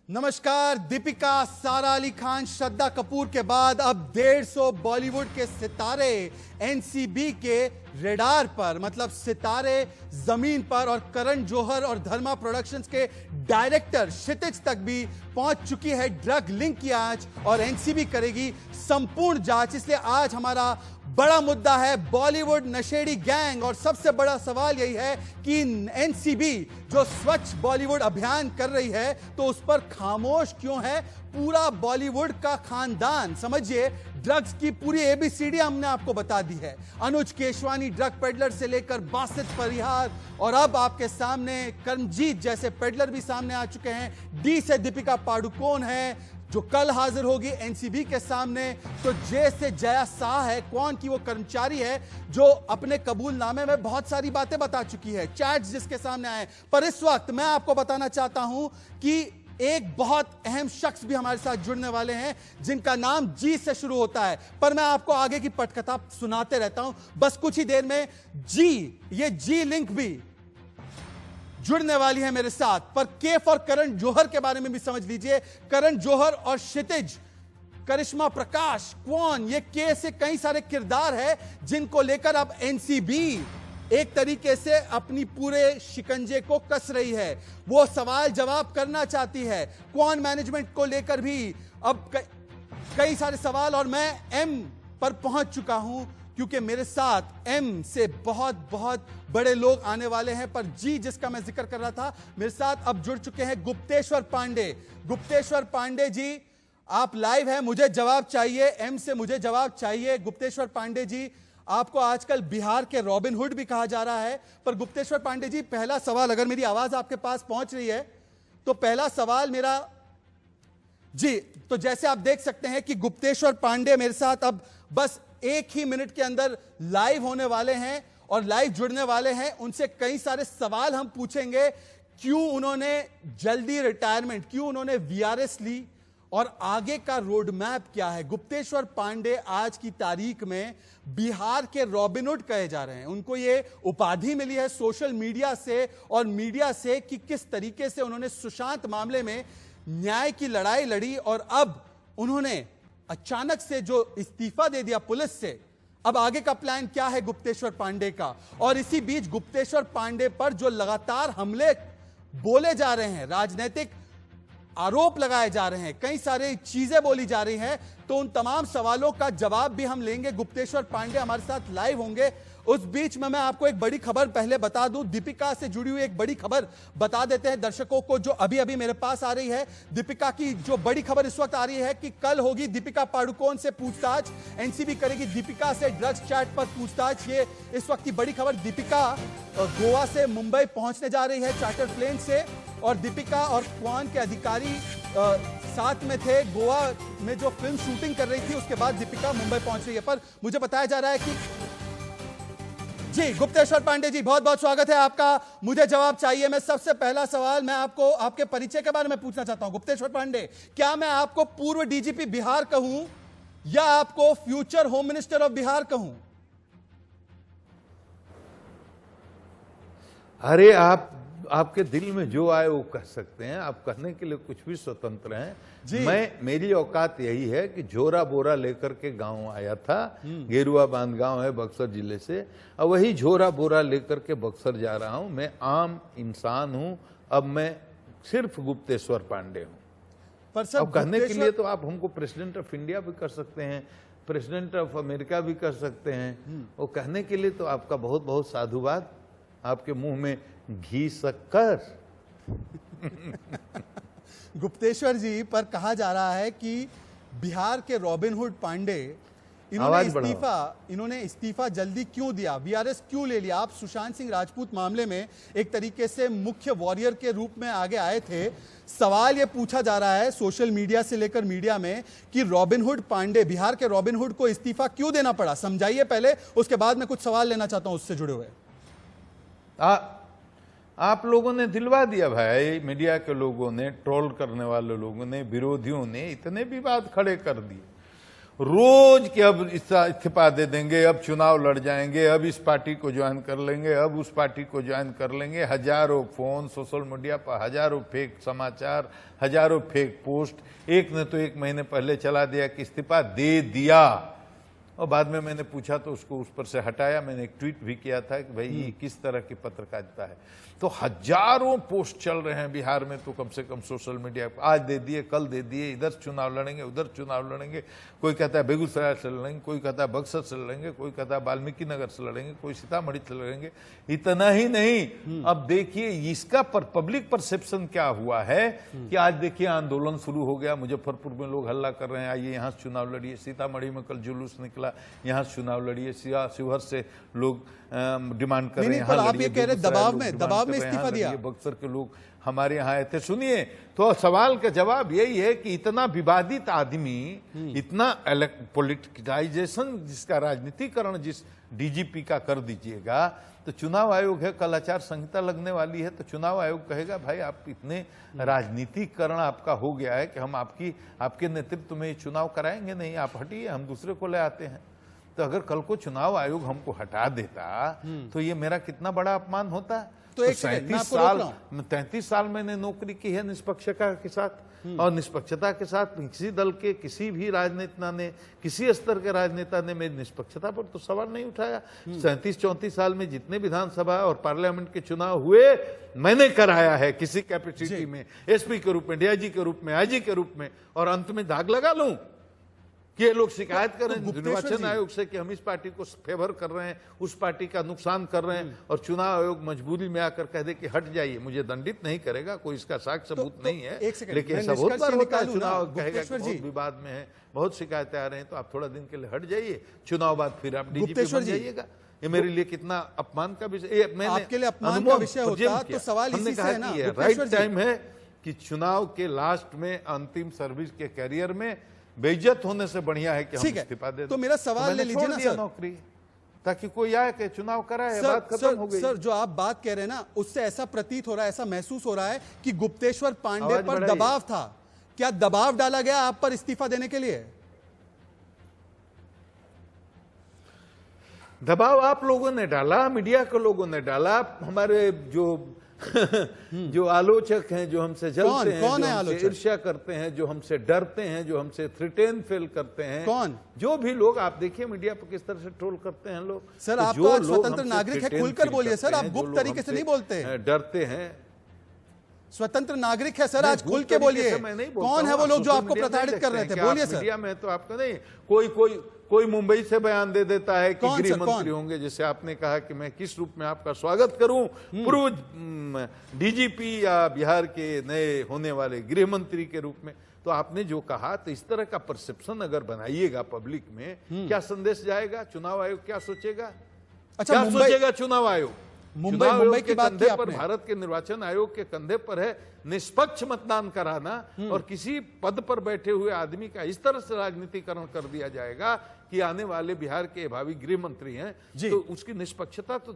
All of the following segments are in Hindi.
नमस्कार। दीपिका, सारा अली खान, श्रद्धा कपूर के बाद अब 150 बॉलीवुड के सितारे एनसीबी के रेडार पर, मतलब सितारे जमीन पर, और करण जौहर और धर्मा प्रोडक्शंस के डायरेक्टर क्षितिज तक भी पहुंच चुकी है ड्रग लिंक की आंच, और एनसीबी करेगी संपूर्ण जांच। इसलिए आज हमारा बड़ा मुद्दा है बॉलीवुड नशेड़ी गैंग, और सबसे बड़ा सवाल यही है कि एनसीबी जो स्वच्छ बॉलीवुड अभियान कर रही है तो उस पर खामोश क्यों है पूरा बॉलीवुड का खानदान। समझिए, ड्रग्स की पूरी एबीसीडी हमने आपको बता दी है। अनुज केशवानी ड्रग पेडलर से लेकर बासित परिहार, और अब आपके सामने कर्मजीत जैसे पेडलर भी सामने आ चुके हैं। डी से दीपिका पाडुकोण है जो कल हाजिर होगी एनसीबी के सामने। तो जे से जया शाह है, कौन की वो कर्मचारी है जो अपने कबूलनामे में बहुत सारी बातें बता चुकी है, चैट्स जिसके सामने आए। पर इस वक्त मैं आपको बताना चाहता हूं कि एक बहुत अहम शख्स भी हमारे साथ जुड़ने वाले हैं जिनका नाम जी से शुरू होता है। पर मैं आपको आगे की पटकथा सुनाते रहता हूं, बस कुछ ही देर में ये जी लिंक भी जुड़ने वाली है मेरे साथ। पर केफ और करण जौहर के बारे में भी समझ लीजिए। करण जौहर और क्षितिज, करिश्मा प्रकाश, कौन, ये के से कई सारे किरदार है जिनको लेकर अब एनसीबी एक तरीके से अपनी पूरे शिकंजे को कस रही है। वो सवाल जवाब करना चाहती है कौन मैनेजमेंट को लेकर भी अब कई सारे सवाल। और मैं एम पर पहुंच चुका हूं क्योंकि मेरे साथ एम से बहुत बड़े लोग आने वाले हैं। पर जी जिसका मैं जिक्र कर रहा था, मेरे साथ अब जुड़ चुके हैं गुप्तेश्वर पांडे। गुप्तेश्वर पांडे जी, आप लाइव हैं, मुझे जवाब चाहिए। एम से मुझे जवाब चाहिए। गुप्तेश्वर पांडे जी, आपको आजकल बिहार के रॉबिन हुड भी कहा जा रहा है। पर गुप्तेश्वर पांडे जी, पहला सवाल, अगर मेरी आवाज आपके पास पहुंच रही है तो पहला सवाल मेरा जी, तो जैसे आप देख सकते हैं कि गुप्तेश्वर पांडे मेरे साथ अब बस एक ही मिनट के अंदर लाइव होने वाले हैं और लाइव जुड़ने वाले हैं। उनसे कई सारे सवाल हम पूछेंगे। क्यों उन्होंने जल्दी रिटायरमेंट, क्यों उन्होंने वीआरएस ली, और आगे का रोड मैप क्या है। गुप्तेश्वर पांडे आज की तारीख में बिहार के रॉबिनहुड कहे जा रहे हैं। उनको ये उपाधि मिली है सोशल मीडिया से और मीडिया से कि किस तरीके से उन्होंने सुशांत मामले में न्याय की लड़ाई लड़ी, और अब उन्होंने अचानक से जो इस्तीफा दे दिया पुलिस से। अब आगे का प्लान क्या है गुप्तेश्वर पांडे का। और इसी बीच गुप्तेश्वर पांडे पर जो लगातार हमले बोले जा रहे हैं, राजनीतिक आरोप लगाए जा रहे हैं, कई सारी चीजें बोली जा रही हैं, तो उन तमाम सवालों का जवाब भी हम लेंगे। गुप्तेश्वर पांडे हमारे साथ लाइव होंगे। उस बीच में मैं आपको एक बड़ी खबर पहले बता दूं, दीपिका से जुड़ी हुई एक बड़ी खबर बता देते हैं दर्शकों को जो अभी अभी मेरे पास आ रही है। दीपिका की जो बड़ी खबर इस वक्त आ रही है कि कल होगी दीपिका पाडुकोण से पूछताछ। एनसीबी करेगी दीपिका से ड्रग्स चैट पर पूछताछ। ये इस वक्त की बड़ी खबर। दीपिका गोवा से मुंबई पहुंचने जा रही है चार्टर प्लेन से, और दीपिका और क्वान के अधिकारी साथ में थे। गोवा में जो फिल्म शूटिंग कर रही थी उसके बाद दीपिका मुंबई पहुंच रही है। पर मुझे बताया जा रहा है कि जी, गुप्तेश्वर पांडे जी, बहुत बहुत स्वागत है आपका। मुझे जवाब चाहिए। मैं सबसे पहला सवाल मैं आपको आपके परिचय के बारे में पूछना चाहता हूं। गुप्तेश्वर पांडे, क्या मैं आपको पूर्व डीजीपी बिहार कहूं या आपको future home minister of Bihar कहूं? अरे आपके दिल में जो आए वो कह सकते हैं। आप कहने के लिए कुछ भी स्वतंत्र हैं जी। मेरी औकात यही है कि झोरा बोरा लेकर के गांव आया था। गेरुआ बांध गांव है बक्सर जिले से, और वही झोरा बोरा लेकर के बक्सर जा रहा हूं। मैं आम इंसान हूं। अब मैं सिर्फ गुप्तेश्वर पांडे हूं। पर सब अब कहने के लिए तो आप हमको प्रेसिडेंट ऑफ इंडिया भी कर सकते हैं, प्रेसिडेंट ऑफ अमेरिका भी कर सकते हैं। वो कहने के लिए तो आपका बहुत बहुत साधुवाद। आपके मुंह में घी शक्कर। गुप्तेश्वर जी, पर कहा जा रहा है कि बिहार के रॉबिनहुड पांडे इन्होंने इस्तीफा जल्दी क्यों दिया, वीआरएस क्यों ले लिया। आप सुशांत सिंह राजपूत मामले में एक तरीके से मुख्य वॉरियर के रूप में आगे आए थे। सवाल यह पूछा जा रहा है सोशल मीडिया से लेकर मीडिया में कि रॉबिनहुड पांडे, बिहार के रॉबिनहुड को इस्तीफा क्यों देना पड़ा। समझाइए पहले, उसके बाद मैं कुछ सवाल लेना चाहता हूं उससे जुड़े हुए। आप लोगों ने दिलवा दिया भाई, मीडिया के लोगों ने, ट्रोल करने वाले लोगों ने, विरोधियों ने इतने विवाद खड़े कर दिए। रोज कि अब इस्तीफा दे देंगे, अब चुनाव लड़ जाएंगे, अब इस पार्टी को ज्वाइन कर लेंगे, अब उस पार्टी को ज्वाइन कर लेंगे। हजारों फोन सोशल मीडिया पर, हजारों फेक समाचार, हजारों फेक पोस्ट। एक ने तो 1 महीने पहले चला दिया कि इस्तीफा दे दिया, और बाद में मैंने पूछा तो उसको उस पर से हटाया। मैंने एक ट्वीट भी किया था कि भाई ये किस तरह की पत्रकारिता है। तो हजारों पोस्ट चल रहे हैं बिहार में, तो कम से कम सोशल मीडिया पर आज दे दिए, कल दे दिए, इधर चुनाव लड़ेंगे, उधर चुनाव लड़ेंगे। कोई कहता है बेगूसराय से लड़ेंगे, कोई कहता है बक्सर से लड़ेंगे, कोई कहता है वाल्मीकि नगर से लड़ेंगे, कोई सीतामढ़ी से लड़ेंगे। इतना ही नहीं, अब देखिए इसका पब्लिक परसेप्शन क्या हुआ है कि आज देखिए आंदोलन शुरू हो गया। मुजफ्फरपुर में लोग हल्ला कर रहे हैं, आइए यहाँ से चुनाव लड़िए। सीतामढ़ी में कल जुलूस निकला, यहाँ से चुनाव लड़िए। शिवहर से लोग डिमांड कर रहे हैं, आप ये कह रहे दबाव में इस्तीफा दिया। बक्सर के लोग हमारे यहाँ आए थे। सुनिए, तो सवाल का जवाब यही है कि इतना विवादित आदमी, इतना पॉलिटिकाइजेशन जिसका राजनीतिकरण जिस डीजीपी का कर दीजिएगा, तो चुनाव आयोग है, कल आचार संहिता लगने वाली है, तो चुनाव आयोग कहेगा भाई आप इतने राजनीतिकरण आपका हो गया है कि हम आपके नेतृत्व में चुनाव कराएंगे नहीं, आप हटिए, हम दूसरे को ले आते हैं। तो अगर कल को चुनाव आयोग हमको हटा देता तो ये मेरा कितना बड़ा अपमान होता। तो 33 साल मैंने नौकरी की है निष्पक्षता के साथ, और निष्पक्षता के साथ किसी दल के किसी भी राजनेता ने, किसी स्तर के राजनेता ने मेरी निष्पक्षता पर तो सवाल नहीं उठाया। 37-34 साल में जितने विधानसभा और पार्लियामेंट के चुनाव हुए मैंने कराया है, किसी कैपेसिटी में, एसपी के रूप में, डीआईजी के रूप में, आईजी के रूप में। और अंत में दाग लगा लूं कि ये लोग शिकायत कर रहे हैं निर्वाचन आयोग से कि हम इस पार्टी को फेवर कर रहे हैं, उस पार्टी का नुकसान कर रहे हैं, और चुनाव आयोग मजबूरी में आकर कह दे कि हट जाइए। मुझे दंडित नहीं करेगा, कोई इसका साक्ष्य सबूत नहीं है, लेकिन ऐसा बहुत बार होता है। चुनाव कहेगा कि बहुत विवाद में है, बहुत शिकायतें आ रही हैं, तो आप थोड़ा दिन के लिए हट जाइए, चुनाव बाद फिर आप डीजीपी बन जाइएगा। ये मेरे लिए कितना अपमान का विषय, मैंने आपके लिए अपमान का विषय होता, तो सवाल इसी से है ना। राइट टाइम है कि चुनाव के लास्ट में, अंतिम सर्विस के कैरियर में बेइज्जत होने से बढ़िया है कि हम इस्तीफा दे दें। तो मेरा सवाल ले लीजिए ना सर, नौकरी, ताकि कोई आए कि चुनाव कराए, बात खत्म हो गई। सर जो आप बात कह रहे हैं ना, उससे ऐसा प्रतीत हो रहा है, ऐसा महसूस हो रहा है कि गुप्तेश्वर पांडे पर दबाव था। क्या दबाव डाला गया आप पर इस्तीफा देने के लिए? दबाव आप लोगों ने डाला, मीडिया के लोगों ने डाला, हमारे जो आलोचक हैं, जो हमसे जलते हैं, जो हमसे ईर्ष्या करते हैं, जो हमसे डरते हैं, जो हमसे थ्रेटन फेल करते हैं, कौन? जो भी लोग, आप देखिए मीडिया पर किस तरह से ट्रोल करते हैं लोग। सर तो आप तो स्वतंत्र नागरिक है, खुलकर बोलिए सर, आप गुप्त तरीके से नहीं बोलते, डरते हैं। स्वतंत्र नागरिक है सर, आज खुल के बोलिए। कौन है वो लोग जो आपको प्रताड़ित कर रहे थे? बोलिए सर। मीडिया में तो आपका नहीं, कोई मुंबई से बयान दे देता है कि गृह मंत्री होंगे, जैसे आपने कहा कि मैं किस रूप में आपका स्वागत करूं, पूर्व डीजीपी या बिहार के नए होने वाले गृह मंत्री के रूप में। तो आपने जो कहा, तो इस तरह का परसेप्शन अगर बनाइएगा पब्लिक में, क्या संदेश जाएगा? चुनाव आयोग क्या सोचेगा? अच्छा, क्या सोचेगा चुनाव आयोग? मुंबई की बात कंधे पर, भारत के निर्वाचन आयोग के कंधे पर है निष्पक्ष मतदान कराना, और किसी पद पर बैठे हुए आदमी का इस तरह से राजनीतिकरण कर दिया जाएगा कि आने वाले बिहार के भावी गृह मंत्री हैं, तो उसकी निष्पक्षता तो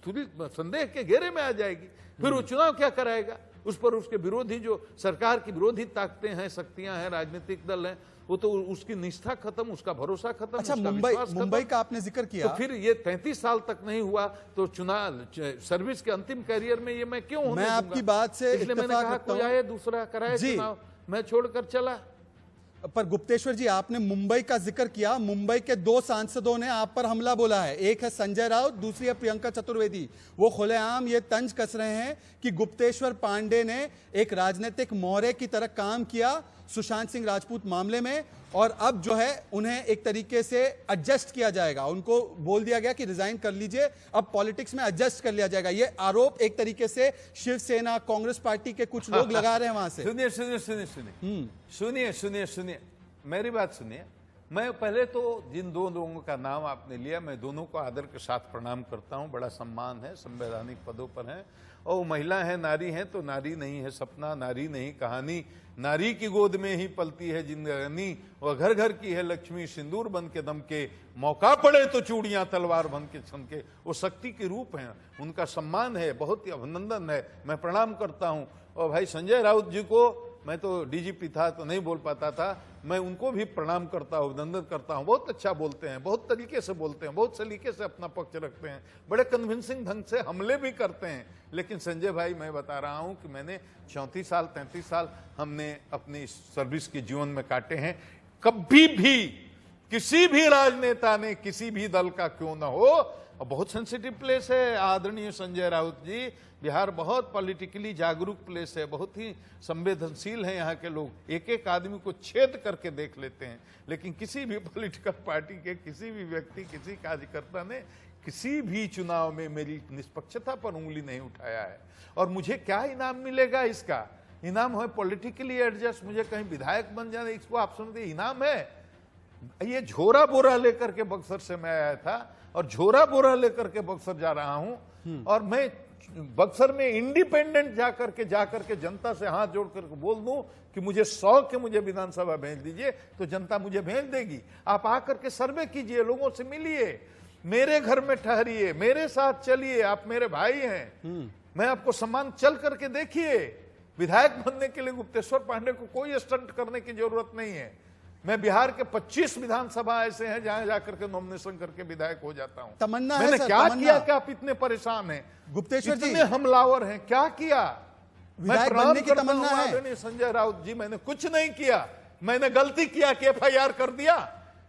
थोड़ी संदेह के घेरे में आ जाएगी। फिर वो चुनाव क्या कराएगा? उस पर उसके विरोधी, जो सरकार की विरोधी ताकतें हैं, शक्तियां हैं, राजनीतिक दल हैं, वो तो उसकी निष्ठा खत्म, उसका भरोसा खत्म। अच्छा, मुंबई का आपने जिक्र किया, तो फिर ये 33 साल तक नहीं हुआ, तो चुनाव सर्विस के अंतिम कैरियर में ये मैं क्यों होने दूंगा? मैं आपकी बात से इसलिए मैंने कहा कोई आए दूसरा कराए चुनाव, मैं छोड़कर चला। पर गुप्तेश्वर जी, आपने मुंबई का जिक्र किया। मुंबई के 2 सांसदों ने आप पर हमला बोला है, एक है संजय राउत, दूसरी है प्रियंका चतुर्वेदी। वो खुलेआम ये तंज कस रहे हैं कि गुप्तेश्वर पांडे ने एक राजनीतिक मोहरे की तरह काम किया सुशांत सिंह राजपूत मामले में, और अब जो है उन्हें एक तरीके से एडजस्ट किया जाएगा। उनको बोल दिया गया कि रिजाइन कर लीजिए, अब पॉलिटिक्स में एडजस्ट कर लिया जाएगा। ये आरोप एक तरीके से शिवसेना, कांग्रेस पार्टी के कुछ लोग लगा रहे हैं वहां से। सुनिए, मेरी बात सुनिए। मैं पहले तो जिन 2 लोगों का नाम आपने लिया, मैं दोनों को आदर के साथ प्रणाम करता हूं। बड़ा सम्मान है, संवैधानिक पदों पर हैं, और वो महिला है, नारी है, तो नारी नहीं है सपना, नारी नहीं कहानी, नारी की गोद में ही पलती है जिंदगानी, वह घर घर की है लक्ष्मी, सिंदूर बन के दम के, मौका पड़े तो चूड़ियां तलवार बन के छनके। वो शक्ति के रूप हैं, उनका सम्मान है, बहुत ही अभिनंदन है, मैं प्रणाम करता हूं। और भाई संजय राउत जी को मैं तो डीजीपी था तो नहीं बोल पाता था, मैं उनको भी प्रणाम करता हूँ, अभिनंदन करता हूँ। बहुत अच्छा बोलते हैं, बहुत तरीके से बोलते हैं, बहुत सलीके से अपना पक्ष रखते हैं, बड़े कन्विंसिंग ढंग से हमले भी करते हैं। लेकिन संजय भाई, मैं बता रहा हूँ कि मैंने 34 साल 33 साल हमने अपनी सर्विस के जीवन में काटे हैं। कभी भी किसी भी राजनेता ने, किसी भी दल का क्यों ना हो, और बहुत सेंसिटिव प्लेस है आदरणीय संजय राउत जी, बिहार बहुत पॉलिटिकली जागरूक प्लेस है, बहुत ही संवेदनशील हैं यहाँ के लोग, एक एक आदमी को छेद करके देख लेते हैं। लेकिन किसी भी पॉलिटिकल पार्टी के किसी भी व्यक्ति, किसी कार्यकर्ता ने किसी भी चुनाव में मेरी निष्पक्षता पर उंगली नहीं उठाया है। और मुझे क्या इनाम मिलेगा? इसका इनाम है पॉलिटिकली एडजस्ट, मुझे कहीं विधायक बन जाने, इसको आप समझते इनाम है? ये झोरा बोरा लेकर के बक्सर से मैं आया था और झोरा बोरा लेकर के बक्सर जा रहा हूं, और मैं बक्सर में इंडिपेंडेंट जाकर के जनता से हाथ जोड़ करके बोल दूं कि मुझे 100 के मुझे विधानसभा भेज दीजिए, तो जनता मुझे भेज देगी। आप आकर के सर्वे कीजिए, लोगों से मिलिए, मेरे घर में ठहरिए, मेरे साथ चलिए, आप मेरे भाई हैं, मैं आपको सम्मान, चल करके देखिए। विधायक बनने के लिए गुप्तेश्वर पांडे को कोई स्टंट करने की जरूरत नहीं है। मैं बिहार के 25 विधानसभा ऐसे हैं जहां जाकर के नॉमिनेशन करके विधायक हो जाता हूं। तमन्ना मैंने है सर, क्या तमन्ना किया कि आप इतने परेशान हैं? गुप्तेश्वर जी, इतने हमलावर हैं, क्या किया? विधायक बनने की तमन्ना है? आदरणीय संजय राउत जी, मैंने कुछ नहीं किया। मैंने गलती किया कि FIR कर दिया।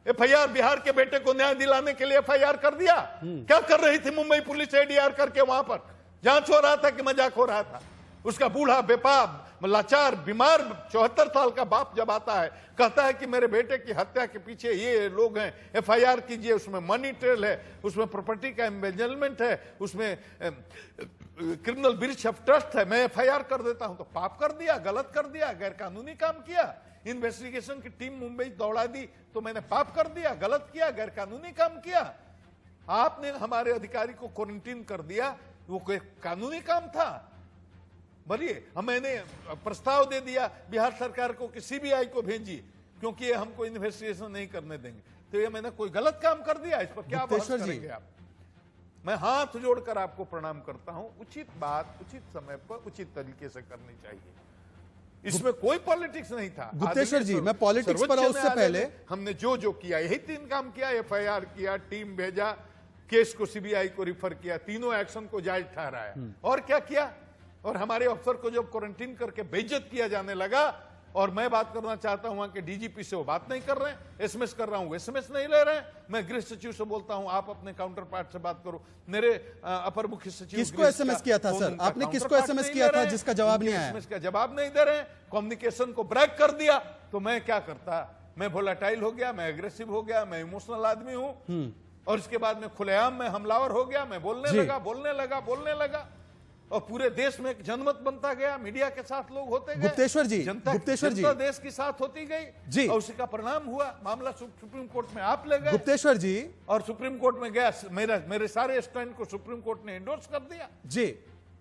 FIR बिहार के बेटे को न्याय दिलाने के लिए FIR कर दिया। क्या कर रही थी मुंबई पुलिस ADR करके? वहां पर जांच हो रहा था कि मजाक हो रहा था? उसका बूढ़ा बेपाब लाचार बीमार 74 साल का बाप जब आता है, कहता है कि मेरे बेटे की हत्या के पीछे ये लोग हैं, FIR कीजिए, उसमें मनी ट्रेल है, उसमें प्रॉपर्टी का एम्बेजलमेंट है, उसमें क्रिमिनल ब्रीच ऑफ ट्रस्ट है, मैं FIR कर देता हूं। तो पाप कर दिया, गलत कर दिया, गैर कानूनी काम किया। इन्वेस्टिगेशन की टीम मुंबई दौड़ा दी तो मैंने पाप कर दिया, गलत किया, गैर कानूनी काम किया। आपने हमारे अधिकारी को क्वारंटीन कर दिया, वो कोई कानूनी काम था? बोलिए। मैंने प्रस्ताव दे दिया बिहार सरकार को कि CBI को भेजिए, क्योंकि ये हमको इन्वेस्टिगेशन नहीं करने देंगे। तो ये मैंने कोई गलत काम कर दिया? इस पर क्या बहस करेंगे आप? मैं हाथ जोड़कर आपको प्रणाम करता हूं। उचित बात उचित समय पर उचित तरीके से करनी चाहिए, इसमें कोई पॉलिटिक्स नहीं था। गुप्तेश्वर जी, मैं पॉलिटिक्स पर उससे पहले हमने जो किया, यही 3 काम किया। FIR किया, टीम भेजा, केस को CBI को रिफर किया, तीनों एक्शन को जायज ठहराया। और क्या किया? और हमारे अफसर को जब क्वारंटीन करके बेइज्जत किया जाने लगा, और मैं बात करना चाहता हूं वहां के DGP से, वो बात नहीं कर रहे हैं, SMS कर रहा हूं, SMS नहीं ले रहे हैं। मैं गृह सचिव से बोलता हूं, आप अपने काउंटर पार्ट से बात करो। मेरे अपर मुख्य सचिव किसको SMS किया था सर? आपने किसको SMS किया था जिसका जवाब नहीं आया? SMS का जवाब नहीं दे रहे हैं, कम्युनिकेशन को ब्रेक कर दिया। तो मैं क्या करता? मैं वोलेटाइल हो गया, मैं एग्रेसिव हो गया, मैं इमोशनल आदमी हूं, और इसके बाद में खुलेआम में हमलावर हो गया। मैं बोलने लगा और पूरे देश में एक जनमत बनता गया, मीडिया के साथ लोग होते गए। गुप्तेश्वर जी, जनता देश के साथ होती गई जी, और उसी का परिणाम हुआ। मामला सुप्रीम कोर्ट में आप ले गए गुप्तेश्वर जी, और सुप्रीम कोर्ट में गया, मेरे सारे स्टैंड को सुप्रीम कोर्ट ने एंडोर्स कर दिया जी।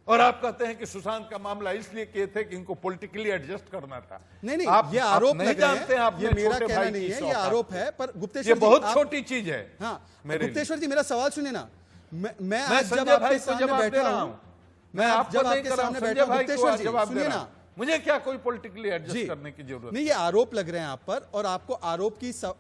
और आप कहते हैं कि सुशांत का मामला इसलिए किए थे कि इनको पॉलिटिकली एडजस्ट करना था। नहीं, आप ये आरोप नहीं जानते, आप ये मेरा कहना नहीं है, ये आरोप है। पर गुप्तेश्वर ये बहुत छोटी चीज है। हाँ, गुप्तेश्वर जी, मेरा सवाल सुनिए ना। मैं आज जब संजय भाई आपके को सामने जवाब दे बैठा रहा हूं, हूं, मैं आपको नहीं कर रहा हूं, संजय भाई को जवाब दे रहा हूं। मुझे क्या कोई पॉलिटिकली एडजस्ट करने की जरूरत नहीं। ये आरोप लग रहे हैं आप पर, और आपको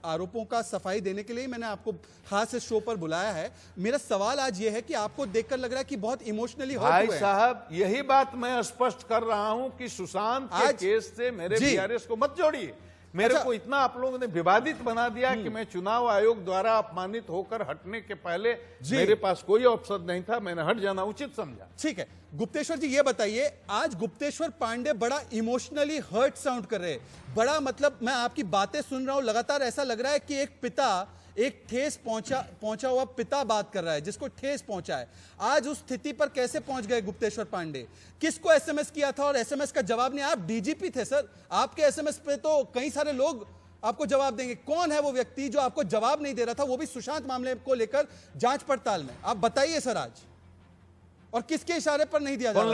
आरोपों का सफाई देने के लिए मैंने आपको खास इस शो पर बुलाया है। मेरा सवाल आज ये है कि आपको देखकर लग रहा है कि बहुत इमोशनली हर्ट हुए हैं। भाई साहब, यही बात मैं स्पष्ट कर रहा हूं कि सुशांत के केस से मेरे BRS को मत जोड़िए। मेरे को इतना आप लोगों ने विवादित बना दिया कि मैं चुनाव आयोग द्वारा अपमानित होकर हटने के पहले मेरे पास कोई ऑप्शन नहीं था, मैंने हट जाना उचित समझा। ठीक है गुप्तेश्वर जी, ये बताइए, आज गुप्तेश्वर पांडे बड़ा इमोशनली हर्ट साउंड कर रहे हैं। बड़ा मतलब, मैं आपकी बातें सुन रहा हूं, लगातार ऐसा लग रहा है कि एक पिता, एक ठेस पहुंचा हुआ पिता बात कर रहा है, जिसको ठेस पहुंचा है। आज उस स्थिति पर कैसे पहुंच गए गुप्तेश्वर पांडे? किसको SMS किया था और SMS का जवाब नहीं? आप DGP थे सर, आपके SMS पे तो कई सारे लोग आपको जवाब देंगे। कौन है वो व्यक्ति जो आपको जवाब नहीं दे रहा था, वो भी सुशांत मामले को लेकर जांच पड़ताल में? आप बताइए सर आज, और किसके इशारे पर नहीं दिया जा रहा?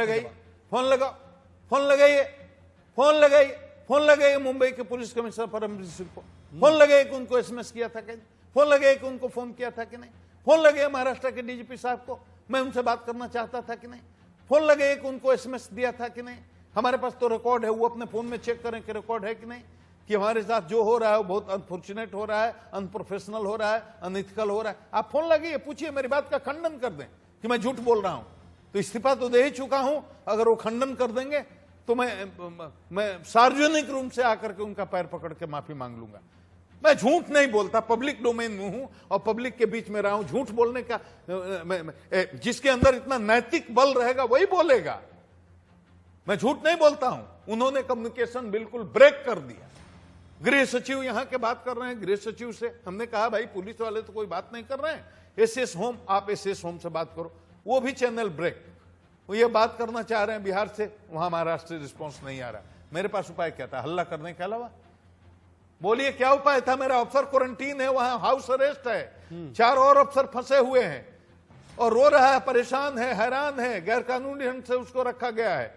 फोन लगाइए मुंबई के पुलिस कमिश्नर परमजीत सिंह को। फोन लगाइए कि उनको SMS किया था कि नहीं? फोन लगाइए कि उनको फोन किया था कि नहीं? फोन लगाइए महाराष्ट्र के DGP साहब को, मैं उनसे बात करना चाहता था कि नहीं? फोन लगाइए कि उनको SMS दिया था कि नहीं? हमारे पास तो रिकॉर्ड है, वो अपने फोन में चेक करें कि रिकॉर्ड है कि नहीं, कि हमारे साथ जो हो रहा है वो बहुत अनफॉर्चुनेट हो रहा है, अनप्रोफेशनल हो रहा है, अनइथिकल हो रहा है। आप फोन लगाइए, पूछिए, मेरी बात का खंडन कर दें कि मैं झूठ बोल रहा हूं, तो इस्तीफा तो दे ही चुका हूं। अगर वो खंडन कर देंगे तो मैं सार्वजनिक रूप से आकर के उनका पैर पकड़ के माफी मांग लूंगा। मैं झूठ नहीं बोलता, पब्लिक डोमेन में हूं और पब्लिक के बीच में रहा हूं। झूठ बोलने का जिसके अंदर इतना नैतिक बल रहेगा वही बोलेगा। मैं झूठ नहीं बोलता हूं। उन्होंने कम्युनिकेशन बिल्कुल ब्रेक कर दिया। गृह सचिव यहां के बात कर रहे हैं, गृह सचिव से हमने कहा भाई पुलिस वाले तो कोई बात नहीं कर रहे हैं, एसएस होम, आप एसएस होम से बात करो, वो भी चैनल ब्रेक। वो ये बात करना चाह रहे हैं बिहार से, वहां महाराष्ट्र से रिस्पॉन्स नहीं आ रहा। मेरे पास उपाय क्या था, हल्ला करने के अलावा? बोलिए क्या उपाय था? मेरा अफसर क्वारंटीन है, वहां हाउस अरेस्ट है, 4 और अफसर फंसे हुए हैं और रो रहा है, परेशान है, हैरान है, गैर कानूनी ढंग से उसको रखा गया है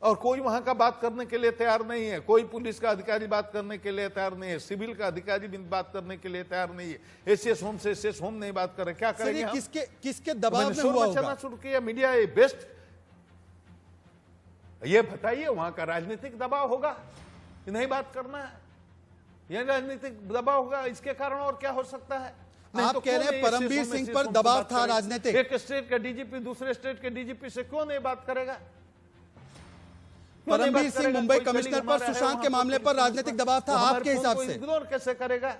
और कोई वहां का बात करने के लिए तैयार नहीं है। कोई पुलिस का अधिकारी बात करने के लिए तैयार नहीं है, सिविल का अधिकारी भी बात करने के लिए तैयार नहीं है। एसएस होम से एसएस होम नहीं बात कर रहे, क्या करेंगे? किसके दबाव में हुआ होगा? शुरू किया मीडिया बेस्ट। ये बताइए, वहां का राजनीतिक दबाव होगा कि नहीं बात करना है, यह राजनीतिक दबाव होगा। इसके कारण और क्या हो सकता है? आप तो कह रहे हैं परमवीर सिंह पर दबाव था राजनीतिक। एक स्टेट का डीजीपी दूसरे स्टेट के डीजीपी से क्यों नहीं बात करेगा? परमवीर सिंह मुंबई कमिश्नर पर सुशांत के मामले पर राजनीतिक दबाव था आपके हिसाब से? इग्नोर कैसे करेगा?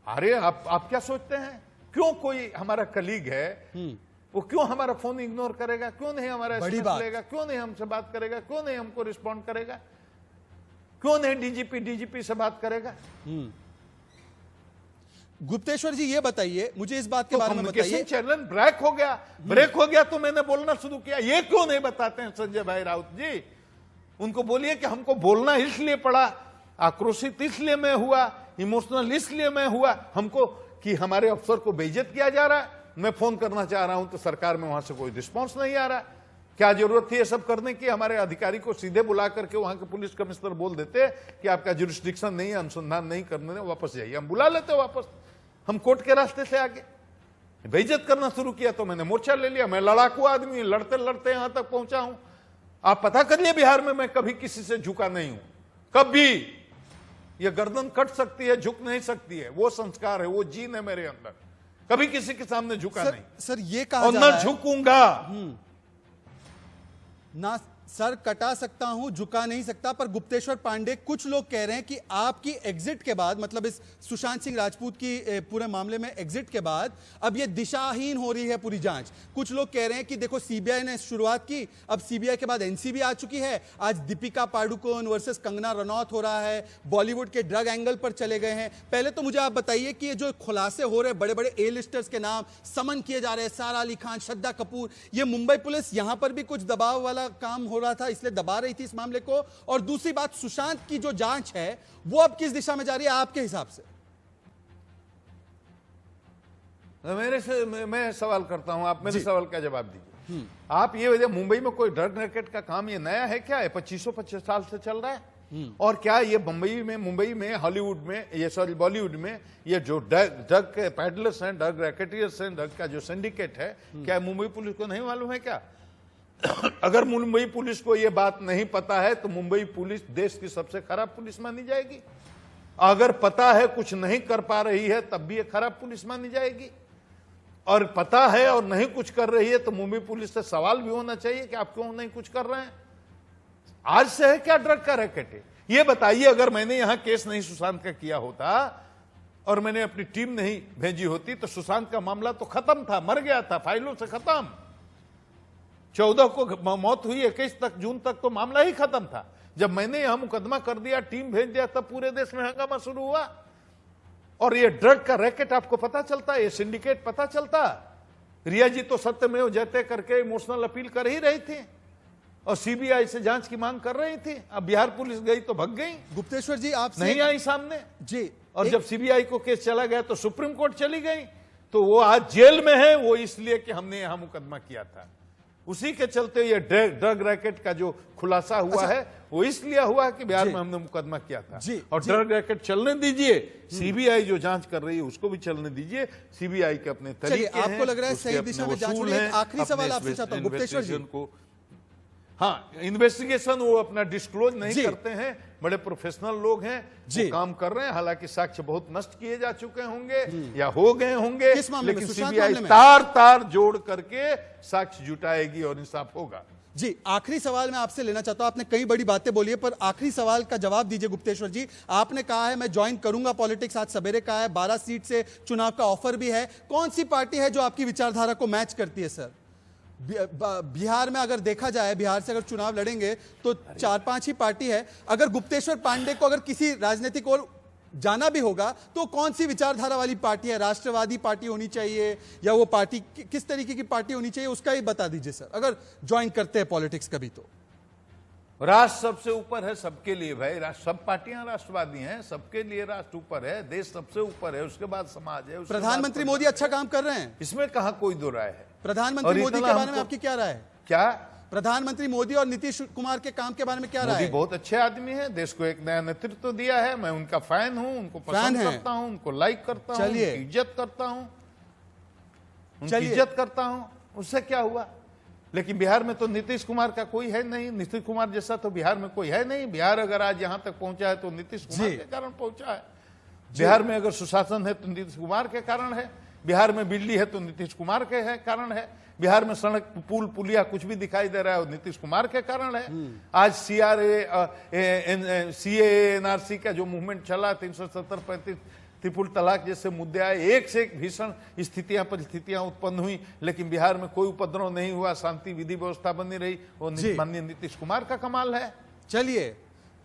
अरे आप क्या सोचते हैं, क्यों कोई हमारा कलीग है वो क्यों हमारा फोन इग्नोर करेगा? क्यों नहीं हमारा एसएमएस लेगा? क्यों नहीं हमसे बात करेगा? क्यों नहीं हमको रिस्पॉन्ड करेगा? क्यों नहीं डीजीपी से बात करेगा? गुप्तेश्वर जी ये बताइए, मुझे इस बात के बारे में बताइए। चैनल ब्रेक हो गया तो मैंने बोलना शुरू किया। ये क्यों नहीं बताते हैं संजय भाई राउत जी? उनको बोलिए कि हमको बोलना इसलिए पड़ा, आक्रोशित इसलिए मैं हुआ, इमोशनल इसलिए मैं हुआ, हमको कि हमारे अफसर को बेइज्जत किया जा रहा है। मैं फोन करना चाह रहा हूं तो सरकार में वहां से कोई रिस्पॉन्स नहीं आ रहा। क्या जरूरत थी ये सब करने की? हमारे अधिकारी को सीधे बुला करके वहां के पुलिस कमिश्नर बोल देते कि आपका जुरिस्डिक्शन नहीं है, अनुसंधान नहीं करने दें, वापस जाइए। हम बुला लेते वापस, हम कोर्ट के रास्ते से आगे। बेइज्जत करना शुरू किया तो मैंने मोर्चा ले लिया। मैं लड़ाकू आदमी, लड़ते लड़ते यहां तक पहुंचा हूं। आप पता करिए, बिहार में मैं कभी किसी से झुका नहीं हूं, कभी। ये गर्दन कट सकती है, झुक नहीं सकती है, वो संस्कार है, वो जीन है मेरे अंदर। कभी किसी के सामने झुका नहीं सर, ये कहा और न झुकूंगा। ना सर कटा सकता हूं, झुका नहीं सकता। पर गुप्तेश्वर पांडे, कुछ लोग कह रहे हैं कि आपकी एग्जिट के बाद, मतलब इस सुशांत सिंह राजपूत की पूरे मामले में एग्जिट के बाद अब ये दिशाहीन हो रही है पूरी जांच। कुछ लोग कह रहे हैं कि देखो सीबीआई ने शुरुआत की, अब सीबीआई के बाद एनसीबी आ चुकी है। आज दीपिका पाडुकोन वर्सेस कंगना रनौत हो रहा है, बॉलीवुड के ड्रग एंगल पर चले गए हैं। पहले तो मुझे आप बताइए कि ये जो खुलासे हो रहे हैं, बड़े बड़े ए लिस्टर्स के नाम समन किए जा रहे हैं, सारा अली खान, श्रद्धा कपूर, ये मुंबई पुलिस यहां पर भी कुछ दबाव वाला काम हो रहा था, इसलिए दबा रही थी इस मामले को? और दूसरी बात, सुशांत की जो जांच है वो अब किस दिशा में जा रही है आपके हिसाब से? मेरे से मैं सवाल करता हूं, आप मेरे सवाल का जवाब दीजिए। आप ये वजह, मुंबई में कोई ड्रग रैकेट का काम ये नया है क्या? 25 साल से चल रहा है। और क्या ये मुंबई में हॉलीवुड में, ये सॉरी बॉलीवुड में, ये जो ड्रग के पैडलर्स हैं, ड्रग रैकेटियर्स हैं, ड्रग का जो सिंडिकेट है, क्या मुंबई पुलिस को नहीं मालूम है क्या? अगर मुंबई पुलिस को यह बात नहीं पता है तो मुंबई पुलिस देश की सबसे खराब पुलिस मानी जाएगी। अगर पता है कुछ नहीं कर पा रही है तब भी ये खराब पुलिस मानी जाएगी। और पता है और नहीं कुछ कर रही है तो मुंबई पुलिस से सवाल भी होना चाहिए कि आप क्यों नहीं कुछ कर रहे हैं। आज से है क्या ड्रग का रैकेट है? ये बताइए, अगर मैंने यहां केस नहीं सुशांत का किया होता और मैंने अपनी टीम नहीं भेजी होती तो सुशांत का मामला तो खत्म था, मर गया था, फाइलों से खत्म। 14 को मौत हुई, 21 तक जून तक तो मामला ही खत्म था। जब मैंने यहां मुकदमा कर दिया, टीम भेज दिया, तब पूरे देश में हंगामा शुरू हुआ। और ये ड्रग का रैकेट आपको पता चलता, ये सिंडिकेट पता चलता। रिया जी तो सत्यमेव जयते करके इमोशनल अपील कर ही रही थी और सीबीआई से जांच की मांग कर रही थी। अब बिहार पुलिस गई तो भग गई। गुप्तेश्वर जी, आप नहीं आई सामने जी। और जब सीबीआई को केस चला गया तो सुप्रीम कोर्ट चली गई। तो वो आज जेल में है, वो इसलिए कि हमने यहां मुकदमा किया था। उसी के चलते ये ड्रग रैकेट का जो खुलासा हुआ है वो इसलिए हुआ कि बिहार में हमने मुकदमा किया था। और ड्रग रैकेट चलने दीजिए, सीबीआई जो जांच कर रही है उसको भी चलने दीजिए। सीबीआई के अपने तरीके हैं, आपको लग रहा है सही दिशा में जांच हो रही है। आखिरी सवाल आपसे चाहता हूं गुप्तेश्वर जी, हाँ, इन्वेस्टिगेशन वो अपना डिस्क्लोज नहीं जी। करते हैं, बड़े प्रोफेशनल लोग हैं, जी। वो काम कर रहे हैं। हालांकि साक्ष्य बहुत नष्ट किए जा चुके होंगे या हो गए होंगे, किस मामले में? लेकिन सुशांत सीबीआई मामले में? तार तार जोड़ करके साक्ष्य जुटाएगी और इंसाफ होगा। जी, आखिरी सवाल मैं आपसे लेना चाहता हूं। आपने कई बड़ी बातें बोली है, पर आखिरी सवाल का जवाब दीजिए गुप्तेश्वर जी। आपने कहा है मैं ज्वाइन करूंगा पॉलिटिक्स, आज सवेरे कहा है, 12 सीट से चुनाव का ऑफर भी है। कौन सी पार्टी है जो आपकी विचारधारा को मैच करती है सर? बिहार में अगर देखा जाए, बिहार से अगर चुनाव लड़ेंगे तो 4-5 ही पार्टी है। अगर गुप्तेश्वर पांडे को अगर किसी राजनीतिक और जाना भी होगा तो कौन सी विचारधारा वाली पार्टी है? राष्ट्रवादी पार्टी होनी चाहिए या वो पार्टी किस तरीके की पार्टी होनी चाहिए, उसका ही बता दीजिए सर, अगर ज्वाइन करते हैं पॉलिटिक्स कभी तो। राष्ट्र सबसे ऊपर है सबके लिए भाई। राष्ट्र, सब पार्टियां राष्ट्रवादी हैं, सबके लिए राष्ट्र ऊपर है, देश सबसे ऊपर है, उसके बाद समाज है। प्रधानमंत्री मोदी अच्छा काम कर रहे हैं, इसमें कहां कोई दो राय है। प्रधानमंत्री मोदी के बारे में आपकी क्या राय है? क्या प्रधानमंत्री मोदी और नीतीश कुमार के काम के बारे में क्या राय मोदी है? बहुत अच्छे आदमी हैं, देश को एक नया नेतृत्व दिया है। मैं उनका फैन हूं, उनको पसंद करता हूं, उनको लाइक करता हूं, उनकी इज्जत करता हूं, उनकी इज्जत करता हूं। उससे क्या हुआ? लेकिन बिहार में तो नीतीश कुमार का कोई है नहीं। नीतीश कुमार जैसा तो बिहार में कोई है नहीं। बिहार अगर आज यहां तक पहुंचा है तो नीतीश कुमार के कारण पहुंचा है। बिहार में अगर सुशासन है तो नीतीश कुमार के कारण है। बिहार में बिजली है तो नीतीश कुमार के है कारण है। बिहार में सड़क, पुल, पुलिया कुछ भी दिखाई दे रहा है वो नीतीश कुमार के कारण है। आज सीए एनआरसी का जो मूवमेंट चला, 370, 35, त्रिपुल तलाक जैसे मुद्दे आए, एक से एक भीषण स्थितियां परिस्थितियां उत्पन्न हुई, लेकिन बिहार में कोई उपद्रव नहीं हुआ, शांति विधि व्यवस्था बनी रही। वो माननीय नीतीश कुमार का कमाल है। चलिए,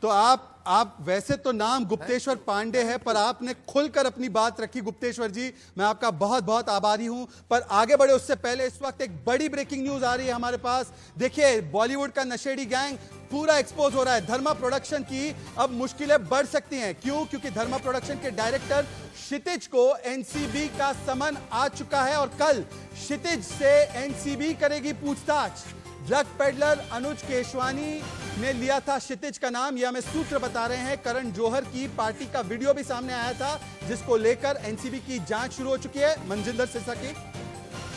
तो आप वैसे तो नाम गुप्तेश्वर पांडे है, पर आपने खुलकर अपनी बात रखी गुप्तेश्वर जी, मैं आपका बहुत बहुत आभारी हूं। पर आगे बढ़े उससे पहले इस वक्त एक बड़ी ब्रेकिंग न्यूज आ रही है हमारे पास। देखिए, बॉलीवुड का नशेड़ी गैंग पूरा एक्सपोज हो रहा है। धर्मा प्रोडक्शन की अब मुश्किलें बढ़ सकती हैं। क्यों? क्योंकि धर्मा प्रोडक्शन के डायरेक्टर क्षितिज को एनसीबी का समन आ चुका है और कल क्षितिज से एनसीबी करेगी पूछताछ। ड्रग पेडलर अनुज केशवानी ने लिया था क्षितिज का नाम, यह हमें सूत्र बता रहे हैं। करण जौहर की पार्टी का वीडियो भी सामने आया था, जिसको लेकर एनसीबी की जांच शुरू हो चुकी है मनजिंदर सिरसा की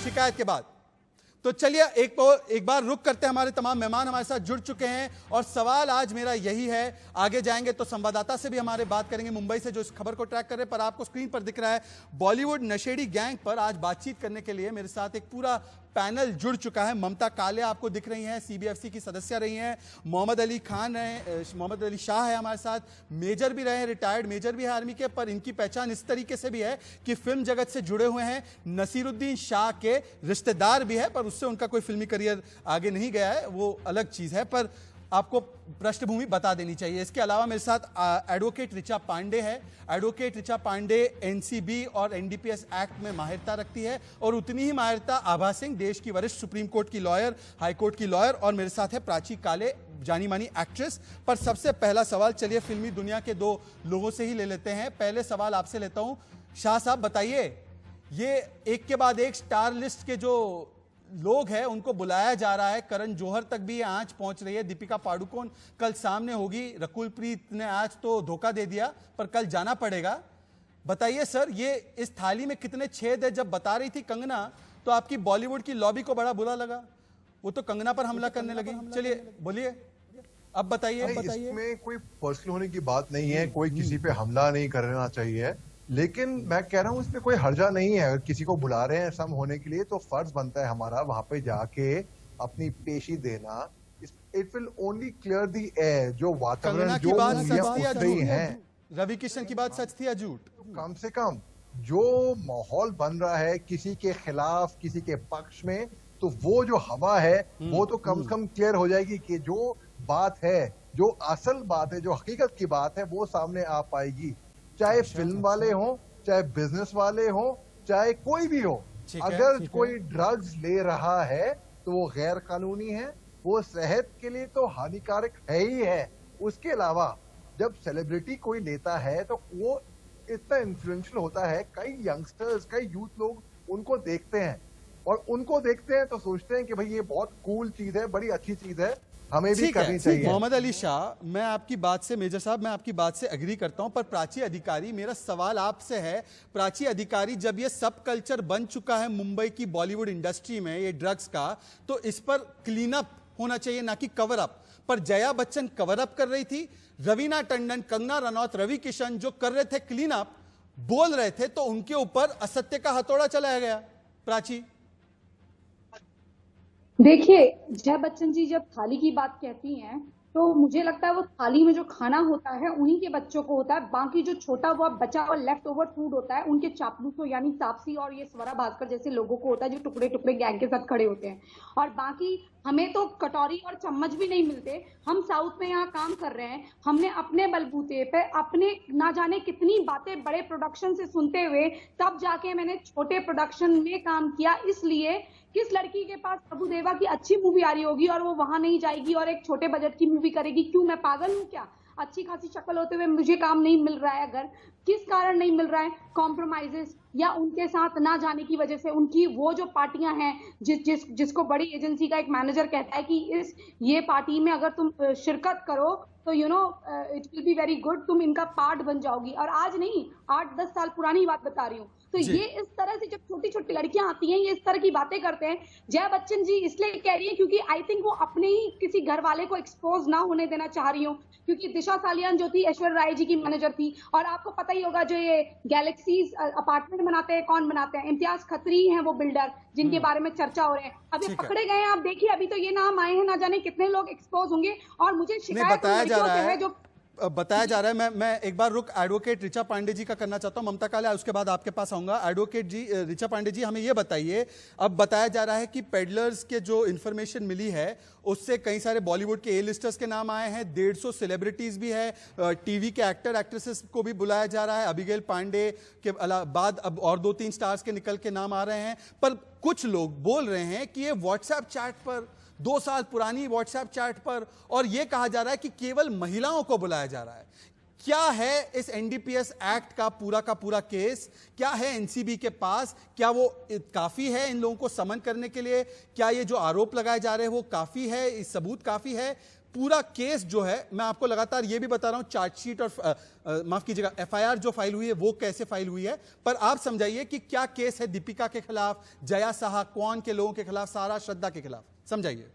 शिकायत के बाद। तो चलिए एक बार रुक करते हैं। हमारे तमाम मेहमान हमारे साथ जुड़ चुके हैं और सवाल आज मेरा यही है। आगे जाएंगे तो संवाददाता से भी हमारे बात करेंगे मुंबई से, जो इस खबर को ट्रैक कर रहे हैं। पर आपको स्क्रीन पर दिख रहा है बॉलीवुड नशेड़ी गैंग पर आज बातचीत करने के लिए मेरे साथ एक पूरा पैनल जुड़ चुका है। ममता कालिया आपको दिख रही हैं, सीबीएफसी की सदस्य रही हैं। मोहम्मद अली खान है, मोहम्मद अली शाह है हमारे साथ, मेजर भी रहे हैं, रिटायर्ड मेजर भी है आर्मी के। पर इनकी पहचान इस तरीके से भी है कि फिल्म जगत से जुड़े हुए हैं, नसीरुद्दीन शाह के रिश्तेदार भी है, पर उससे उनका कोई फिल्मी करियर आगे नहीं गया है, वो अलग चीज है। पर आपको पृष्ठभूमि बता देनी चाहिए। इसके अलावा मेरे साथ एडवोकेट ऋचा पांडे है। एडवोकेट ऋचा पांडे एनसीबी और एनडीपीएस एक्ट में माहिरता रखती है और उतनी ही माहिरता आभा सिंह, देश की वरिष्ठ सुप्रीम कोर्ट की लॉयर, हाई कोर्ट की लॉयर। और मेरे साथ है प्राची काले, जानी मानी एक्ट्रेस। पर सबसे पहला सवाल, चलिए फिल्मी दुनिया के दो लोगों से ही ले लेते हैं। पहले सवाल आपसे लेता हूं, शाह साहब बताइए, ये एक के बाद एक स्टार लिस्ट के जो लोग हैं उनको बुलाया जा रहा है, करण जौहर तक भी आंच पहुंच रही है, दीपिका पादुकोण कल सामने होगी, रकुल प्रीत ने आज तो धोखा दे दिया पर कल जाना पड़ेगा। बताइए सर, ये इस थाली में कितने छेद है? जब बता रही थी कंगना तो आपकी बॉलीवुड की लॉबी को बड़ा बुरा लगा, वो तो कंगना पर हमला करने लगी। चलिए बोलिए, अब बताइए। इसमें कोई पर्सनल होने की बात नहीं है, कोई किसी पे हमला नहीं करना चाहिए, लेकिन मैं कह रहा हूँ इसमें कोई हर्जा नहीं है। अगर किसी को बुला रहे हैं सम होने के लिए तो फर्ज बनता है हमारा वहां पे जाके अपनी पेशी देना। It will only clear the air. जो वातावरण, जो रही है, रवि किशन की बात सच थी या झूठ? कम से कम जो माहौल बन रहा है किसी के खिलाफ किसी के पक्ष में, तो वो जो हवा है वो तो कम से कम क्लियर हो जाएगी कि जो बात है, जो असल बात है, जो हकीकत की बात है, वो सामने आ पाएगी। चाहे फिल्म वाले हो, चाहे बिजनेस वाले हो, चाहे कोई भी हो, अगर कोई ड्रग्स ले रहा है तो वो गैर कानूनी है, वो सेहत के लिए तो हानिकारक है ही है। उसके अलावा जब सेलिब्रिटी कोई लेता है तो वो इतना इन्फ्लुएंशियल होता है, कई यंगस्टर्स, कई यूथ लोग उनको देखते हैं और उनको देखते हैं तो सोचते हैं कि भाई ये बहुत कूल चीज है, बड़ी अच्छी चीज है, हमें भी करनी चाहिए। मोहम्मद अली शाह, मैं आपकी बात से, मेजर साहब मैं आपकी बात से एग्री करता हूं, पर प्राची अधिकारी, मेरा सवाल आपसे है, प्राची अधिकारी, जब ये सब कल्चर बन चुका है मुंबई की बॉलीवुड इंडस्ट्री में ये ड्रग्स का, तो इस पर क्लीन अप होना चाहिए, ना कि कवर अप। पर जया बच्चन कवर अप कर रही थी, रवीना टंडन, कंगना रनौत, रवि किशन जो कर रहे थे क्लीन अप, बोल रहे थे, तो उनके ऊपर असत्य का हथौड़ा चलाया गया। प्राची, देखिए, जया बच्चन जी जब थाली की बात कहती हैं तो मुझे लगता है वो थाली में जो खाना होता है उन्हीं के बच्चों को होता है, बाकी जो छोटा हुआ बचा हुआ लेफ्ट ओवर फूड होता है उनके चापलूसों यानी तापसी और ये स्वरा भास्कर जैसे लोगों को होता है जो टुकड़े टुकड़े गैंग के साथ खड़े होते हैं। और बाकी हमें तो कटोरी और चम्मच भी नहीं मिलते। हम साउथ में यहाँ काम कर रहे हैं, हमने अपने बलबूते पे अपने ना जाने कितनी बातें बड़े प्रोडक्शन से सुनते हुए तब जाके मैंने छोटे प्रोडक्शन में काम किया। इसलिए किस लड़की के पास प्रभुदेवा की अच्छी मूवी आ रही होगी और वो वहां नहीं जाएगी और एक छोटे बजट की मूवी करेगी? क्यों, मैं पागल हूं क्या? अच्छी खासी शक्ल होते हुए मुझे काम नहीं मिल रहा है, अगर किस कारण नहीं मिल रहा है? कॉम्प्रोमाइजेस या उनके साथ ना जाने की वजह से, उनकी वो जो पार्टियां हैं जिसको बड़ी एजेंसी का एक मैनेजर कहता है कि ये पार्टी में अगर तुम शिरकत करो तो it will be very good, तुम इनका पार्ट बन जाओगी। और आज नहीं, 8-10 साल पुरानी बात बता रही हूँ। तो ये इस तरह से जब छोटी छोटी लड़कियां आती हैं ये इस तरह की बातें करते हैं। जया बच्चन जी इसलिए कह रही है क्योंकि आई थिंक वो अपने ही किसी घर वाले को एक्सपोज ना होने देना चाह रही हूँ, क्योंकि दिशा सालियान जो थी ऐश्वर्या राय जी की मैनेजर थी। और आपको पता ही होगा जो ये गैलेक्सीज अपार्टमेंट बनाते हैं, कौन बनाते हैं? इम्तियाज खत्री हैं वो बिल्डर जिनके बारे में चर्चा हो रहे हैं, अभी पकड़े गए हैं। आप देखिए अभी तो ये नाम आए हैं, ना जाने कितने लोग एक्सपोज होंगे। और मुझे शिकायत बताया जा रहा है, मैं एक बार रुक एडवोकेट ऋचा पांडे जी का करना चाहता हूं। ममता काले, उसके बाद आपके पास आऊंगा। एडवोकेट जी, ऋचा पांडे जी, हमें यह बताइए, अब बताया जा रहा है कि पेडलर्स के जो इन्फॉर्मेशन मिली है उससे कई सारे बॉलीवुड के ए लिस्टर्स के नाम आए हैं, 150 सेलिब्रिटीज भी है, टीवी के एक्टर एक्ट्रेसेस को भी बुलाया जा रहा है। अबिगेल पांडे के बाद अब और 2-3 स्टार्स के निकल के नाम आ रहे हैं। पर कुछ लोग बोल रहे हैं कि ये व्हाट्सएप चैट पर, 2 साल पुरानी व्हाट्सएप चैट पर, और यह कहा जा रहा है कि केवल महिलाओं को बुलाया जा रहा है। क्या है इस एनडीपीएस एक्ट का पूरा केस? क्या है एनसीबी के पास? क्या वो काफी है इन लोगों को समन करने के लिए? क्या ये जो आरोप लगाए जा रहे हैं वो काफी है, इस सबूत काफी है? पूरा केस जो है, मैं आपको लगातार ये भी बता रहा हूं, चार्जशीट और माफ कीजिएगा एफआईआर जो फाइल हुई है वो कैसे फाइल हुई है, पर आप समझाइए कि क्या केस है दीपिका के खिलाफ, जया साहा, कौन के लोगों के खिलाफ, सारा, श्रद्धा के खिलाफ, समझाइए।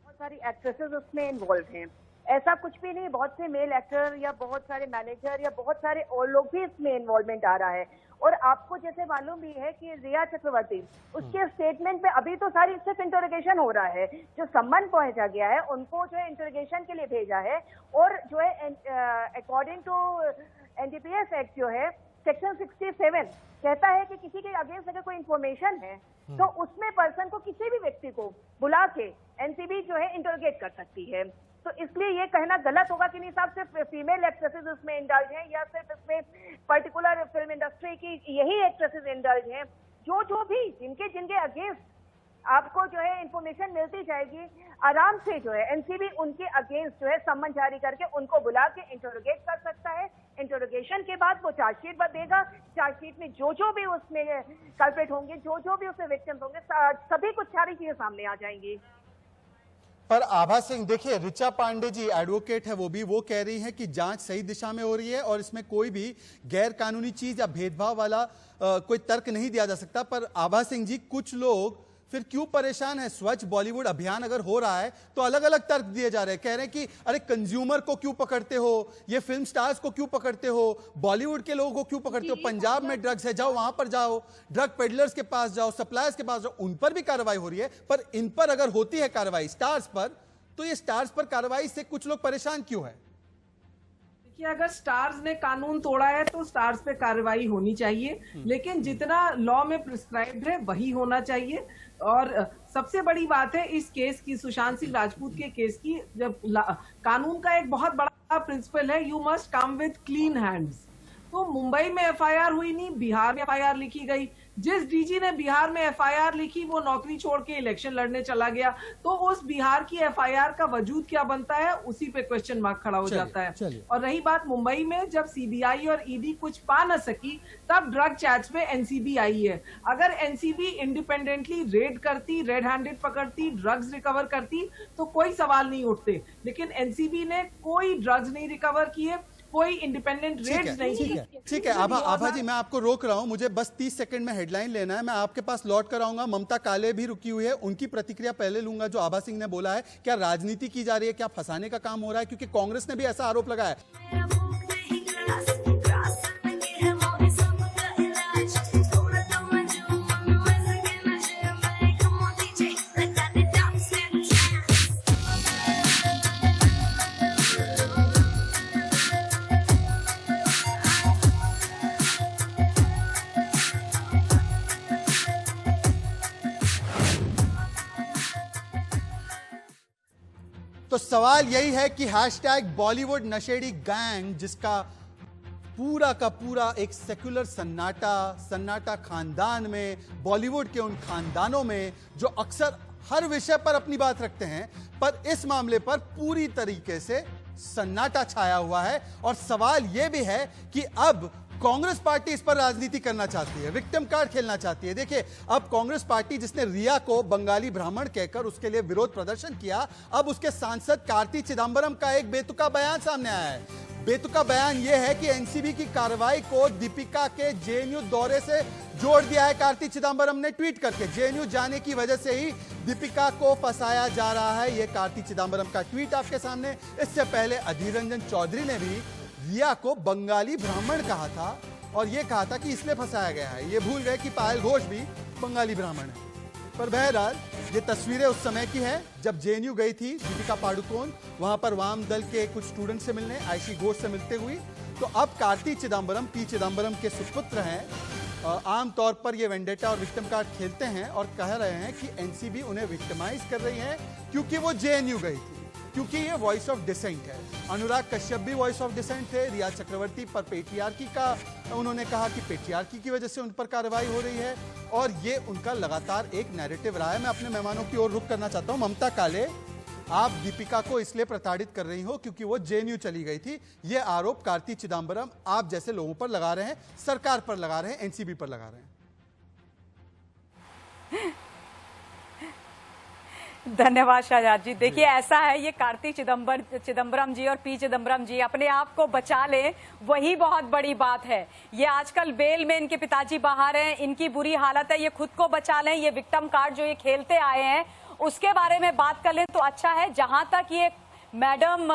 बहुत सारी एक्ट्रेसेस उसमें इन्वॉल्व हैं, ऐसा कुछ भी नहीं। बहुत से मेल एक्टर या बहुत सारे मैनेजर या बहुत सारे और लोग भी इसमें इन्वॉल्वमेंट आ रहा है। और आपको जैसे मालूम भी है कि रिया चक्रवर्ती, उसके स्टेटमेंट पे अभी तो सारी सिर्फ इंटरोगेशन हो रहा है, जो सम्मन पहुंचा गया है उनको जो है इंटरोगेशन के लिए भेजा है। और जो है अकॉर्डिंग टू एनडीपीएस एक्ट जो है सेक्शन 67 कहता है कि किसी के अगेंस्ट अगर कोई इंफॉर्मेशन है तो उसमें पर्सन को, किसी भी व्यक्ति को बुला के एनसीबी जो है इंटरोगेट कर सकती है। तो इसलिए ये कहना गलत होगा कि नहीं साहब सिर्फ फीमेल एक्ट्रेसेस इसमें इंडल्ज हैं या सिर्फ इसमें पर्टिकुलर फिल्म इंडस्ट्री की यही एक्ट्रेसेस इंडल्ज हैं। जो भी जिनके अगेंस्ट आपको जो है इंफॉर्मेशन मिलती जाएगी, आराम से जो है एनसीबी उनके अगेंस्ट जो है सम्मन जारी करके उनको बुला के इंटरोगेट कर सकता है। इंटरोगेशन के बाद वो चार्जशीट देगा, चार्जशीट में जो भी उसमें कल्प्रिट होंगे, जो भी उसमें विक्टिम्स होंगे, सभी कुछ सारी चीजें सामने आ जाएंगी। पर आभा सिंह, देखिए ऋचा पांडे जी एडवोकेट है, वो कह रही है कि जांच सही दिशा में हो रही है और इसमें कोई भी गैर कानूनी चीज या भेदभाव वाला कोई तर्क नहीं दिया जा सकता। पर आभा सिंह जी, कुछ लोग फिर क्यों परेशान है? स्वच्छ बॉलीवुड अभियान अगर हो रहा है तो अलग अलग तर्क दिए जा रहे हैं, कह रहे हैं कि अरे कंज्यूमर को क्यों पकड़ते हो, ये फिल्म स्टार्स को क्यों पकड़ते हो, बॉलीवुड के लोगों को क्यों पकड़ते हो? पंजाब में ड्रग्स है, जाओ वहां पर जाओ, ड्रग पेडलर्स के पास जाओ, सप्लायर्स के पास जाओ, उन पर भी कार्रवाई हो रही है। पर इन पर अगर होती है कार्रवाई स्टार्स पर, तो ये स्टार्स पर कार्रवाई से कुछ लोग परेशान क्यों है? कि अगर स्टार्स ने कानून तोड़ा है तो स्टार्स पे कार्रवाई होनी चाहिए, लेकिन जितना लॉ में प्रिस्क्राइब्ड है वही होना चाहिए। और सबसे बड़ी बात है इस केस की, सुशांत सिंह राजपूत के केस की, जब कानून का एक बहुत बड़ा प्रिंसिपल है, you must come with clean hands. तो मुंबई में एफआईआर हुई नहीं, बिहार में एफआईआर लिखी गई। जिस डीजी ने बिहार में एफआईआर लिखी वो नौकरी छोड़ के इलेक्शन लड़ने चला गया, तो उस बिहार की एफआईआर का वजूद क्या बनता है, उसी पे क्वेश्चन मार्क खड़ा हो जाता है। और रही बात मुंबई में, जब सीबीआई और ईडी कुछ पा न सकी तब ड्रग चैट्स पे एनसीबी आई है। अगर एनसीबी इंडिपेंडेंटली रेड करती, रेड हैंडेड पकड़ती, ड्रग्स रिकवर करती तो कोई सवाल नहीं उठते, लेकिन एनसीबी ने कोई ड्रग्स नहीं रिकवर किए, कोई इंडिपेंडेंट रेट्स नहीं। ठीक है आभा जी, मैं आपको रोक रहा हूं, मुझे बस 30 सेकंड में हेडलाइन लेना है। मैं आपके पास लौट कर आऊंगा। ममता काले भी रुकी हुई है, उनकी प्रतिक्रिया पहले लूंगा। जो आभा सिंह ने बोला है, क्या राजनीति की जा रही है, क्या फंसाने का काम हो रहा है? क्योंकि कांग्रेस ने भी ऐसा आरोप लगाया है। तो सवाल यही है कि हैशटैग बॉलीवुड नशेड़ी गैंग, जिसका पूरा का पूरा एक सेक्युलर सन्नाटा खानदान में, बॉलीवुड के उन खानदानों में जो अक्सर हर विषय पर अपनी बात रखते हैं, पर इस मामले पर पूरी तरीके से सन्नाटा छाया हुआ है। और सवाल यह भी है कि अब कांग्रेस पार्टी इस पर राजनीति करना चाहती है, विक्टिम कार्ड खेलना चाहती है। देखिए, अब कांग्रेस पार्टी जिसने रिया को बंगाली ब्राह्मण कहकर उसके लिए विरोध प्रदर्शन किया, अब उसके सांसद कार्ति चिदंबरम का एक बेतुका बयान सामने आया है। बेतुका बयान यह है कि एनसीबी की कार्रवाई को दीपिका के जेएनयू दौरे से जोड़ दिया है। कार्ति चिदंबरम ने ट्वीट करके जेएनयू जाने की वजह से ही दीपिका को फंसाया जा रहा है। यह कार्ति चिदंबरम का ट्वीट आपके सामने। इससे पहले अधीर रंजन चौधरी ने भी रिया को बंगाली ब्राह्मण कहा था और यह कहा था कि इसलिए फंसाया गया है। ये भूल गए कि पायल घोष भी बंगाली ब्राह्मण है। पर बहरहाल ये तस्वीरें उस समय की है जब जेएनयू गई थी दीपिका पादुकोण, वहां पर वाम दल के कुछ स्टूडेंट से मिलने, आयशी घोष से मिलते हुई। तो अब कार्ति चिदंबरम पी चिदंबरम के सुपुत्र हैं। आमतौर पर ये वेंडेटा और विक्टिम कार्ड खेलते हैं और कह रहे हैं कि एनसीबी उन्हें विक्टिमाइज कर रही है क्योंकि वो जेएनयू गई थी, क्योंकि ये वॉइस ऑफ डिसेंट है। अनुराग कश्यप भी वॉइस ऑफ डिसेंट थे। रिया चक्रवर्ती पर पेट्रियार्की का उन्होंने कहा कि पेट्रियार्की की वजह से उन पर कार्रवाई हो रही है और ये उनका लगातार एक नैरेटिव रहा है। मैं अपने मेहमानों की ओर रुख करना चाहता हूं। ममता काले, आप दीपिका को इसलिए प्रताड़ित कर रही हो क्योंकि वो जेएनयू चली गई थी। ये आरोप कार्ति चिदंबरम आप जैसे लोगों पर लगा रहे हैं, सरकार पर लगा रहे हैं, एनसीबी पर लगा रहे हैं। धन्यवाद शाहजाद जी। देखिए, ऐसा है, ये कार्ति चिदंबरम जी और पी चिदंबरम जी अपने आप को बचा लें, वही बहुत बड़ी बात है। ये आजकल बेल में इनके पिताजी बाहर हैं, इनकी बुरी हालत है, ये खुद को बचा लें। ये विक्टिम कार्ड जो ये खेलते आए हैं उसके बारे में बात कर लें तो अच्छा है। जहां तक ये मैडम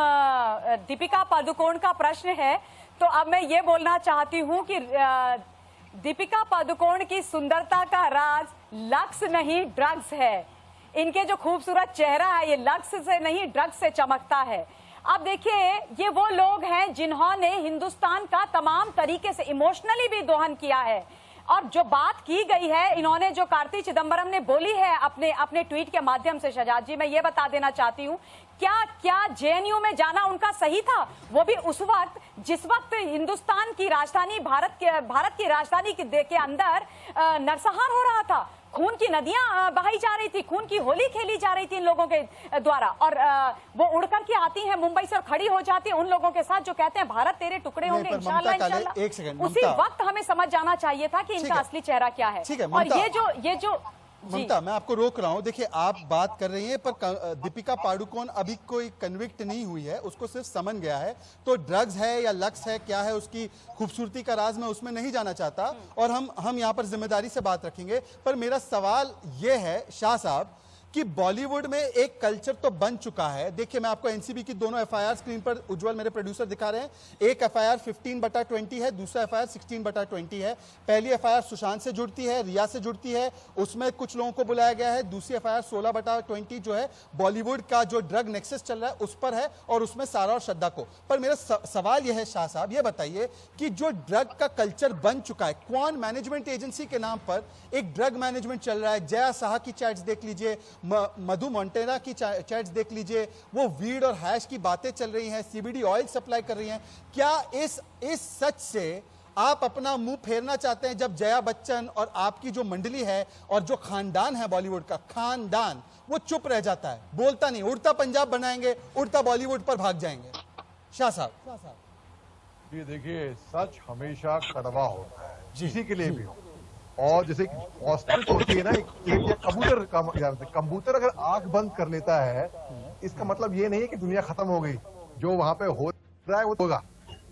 दीपिका पादुकोण का प्रश्न है, तो अब मैं ये बोलना चाहती हूँ कि दीपिका पादुकोण की सुंदरता का राज लक्स नहीं, ड्रग्स है। इनके जो खूबसूरत चेहरा है, ये लक्स से नहीं, ड्रग्स से चमकता है। अब देखिए, ये वो लोग हैं जिन्होंने हिंदुस्तान का तमाम तरीके से इमोशनली भी दोहन किया है। और जो बात की गई है, इन्होंने जो कार्ति चिदंबरम ने बोली है अपने ट्वीट के माध्यम से, शहजाद जी, मैं ये बता देना चाहती हूँ, क्या जेएनयू में जाना उनका सही था? वो भी उस वक्त जिस वक्त हिंदुस्तान की राजधानी, भारत की राजधानी के अंदर नरसंहार हो रहा था, खून की नदियां बहाई जा रही थी, खून की होली खेली जा रही थी इन लोगों के द्वारा। और वो उड़ करके आती हैं मुंबई से और खड़ी हो जाती है उन लोगों के साथ जो कहते हैं भारत तेरे टुकड़े होंगे इंशाल्लाह इंशाल्लाह। एक सेकंड, उसी वक्त हमें समझ जाना चाहिए था कि इनका असली चेहरा क्या है। और ये जो ममता, मैं आपको रोक रहा हूं। देखिए, आप बात कर रही हैं, पर दीपिका पादुकोण अभी कोई कन्विक्ट नहीं हुई है, उसको सिर्फ समन गया है। तो ड्रग्स है या लक्स है, क्या है उसकी खूबसूरती का राज, मैं उसमें नहीं जाना चाहता और हम यहाँ पर जिम्मेदारी से बात रखेंगे। पर मेरा सवाल यह है शाह साहब कि बॉलीवुड में एक कल्चर तो बन चुका है। देखिए, मैं आपको एनसीबी की दोनों एफआईआर स्क्रीन पर उज्जवल मेरे प्रोड्यूसर दिखा रहे हैं। एक एफआईआर 15/20 है, दूसरा एफआईआर 16/20 है। पहली एफआईआर सुशांत से जुड़ती है, रिया से जुड़ती है, उसमें कुछ लोगों को बुलाया गया है। दूसरी एफआईआर 16/20 जो है बॉलीवुड का जो ड्रग नेक्सस चल रहा है उस पर है और उसमें सारा और श्रद्धा को। पर मेरा सवाल यह है शाह साहब, यह बताइए कि जो ड्रग का कल्चर बन चुका है, क्वान मैनेजमेंट एजेंसी के नाम पर एक ड्रग मैनेजमेंट चल रहा है। जया साहा की चैट्स देख लीजिए, मधु मोंटेरा की चैट्स देख लीजिए, वो वीड और हैश की बातें चल रही हैं, सीबीडी ऑयल सप्लाई कर रही हैं। क्या इस सच से आप अपना मुंह फेरना चाहते हैं जब जया बच्चन और आपकी जो मंडली है और जो खानदान है बॉलीवुड का खानदान, वो चुप रह जाता है, बोलता नहीं, उड़ता पंजाब बनाएंगे, उड़ता बॉलीवुड पर भाग जाएंगे? शाह साहब, ये देखिए, सच हमेशा कड़वा होता है, किसी के लिए भी हो। और जैसे ऑस्ट्रिच होती है ना, कबूतर अगर आंख बंद कर लेता है, इसका मतलब ये नहीं है कि दुनिया खत्म हो गई। जो वहां पे हो रहा है वो होगा।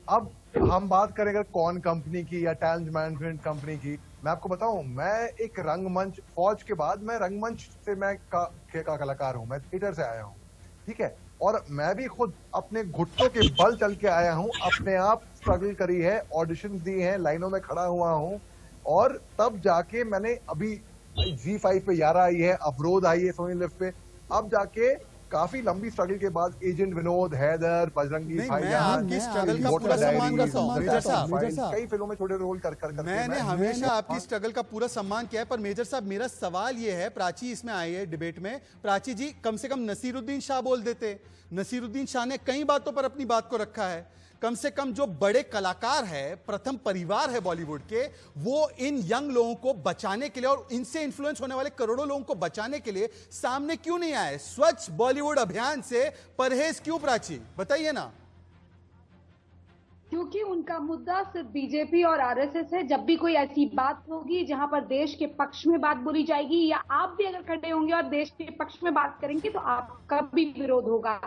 अब हम बात करें अगर कौन कंपनी की या टैलेंट मैनेजमेंट कंपनी की, मैं आपको बताऊं, मैं एक रंगमंच, फौज के बाद मैं रंगमंच से मैं का कलाकार हूं, मैं थिएटर से आया हूं, ठीक है। और मैं भी खुद अपने घुटनों के बल चल के आया हूं, अपने आप स्ट्रगल करी है, ऑडिशन दी है, लाइनों में खड़ा हुआ हूं, और तब जाके मैंने अभी Z5 पे यारा आई है, अवरोध आई है सोनी लिव पे, अब जाके काफी लंबी स्ट्रगल के बाद एजेंट विनोद, हैदर, बजरंगी नहीं, मैं भाईजान, आपकी स्ट्रगल का मोटर पूरा सम्मान डायरीज, करता हूं, मेजर साहब। कई फिल्मों में छोटे रोल कर मैंने हमेशा आपकी स्ट्रगल का पूरा सम्मान किया है, पर मेजर साहब मेरा सवाल ये है, प्राची इसमें आई है डिबेट में, प्राची जी कम से कम नसीरुद्दीन शाह बोल देते। नसीरुद्दीन शाह ने कई बातों पर अपनी बात को रखा है, कम से कम जो बड़े कलाकार है, प्रथम परिवार है बॉलीवुड के, वो इन यंग लोगों को बचाने के लिए और इनसे इन्फ्लुएंस होने वाले करोड़ों लोगों को बचाने के लिए सामने क्यों नहीं आए? स्वच्छ बॉलीवुड अभियान से परहेज क्यों? प्राची बताइए ना। क्योंकि उनका मुद्दा सिर्फ बीजेपी और आरएसएस है। जब भी कोई ऐसी बात होगी जहां पर देश के पक्ष में बात बोली जाएगी, या आप भी अगर खड़े होंगे और देश के पक्ष में बात करेंगे, तो आपका भी विरोध होगा।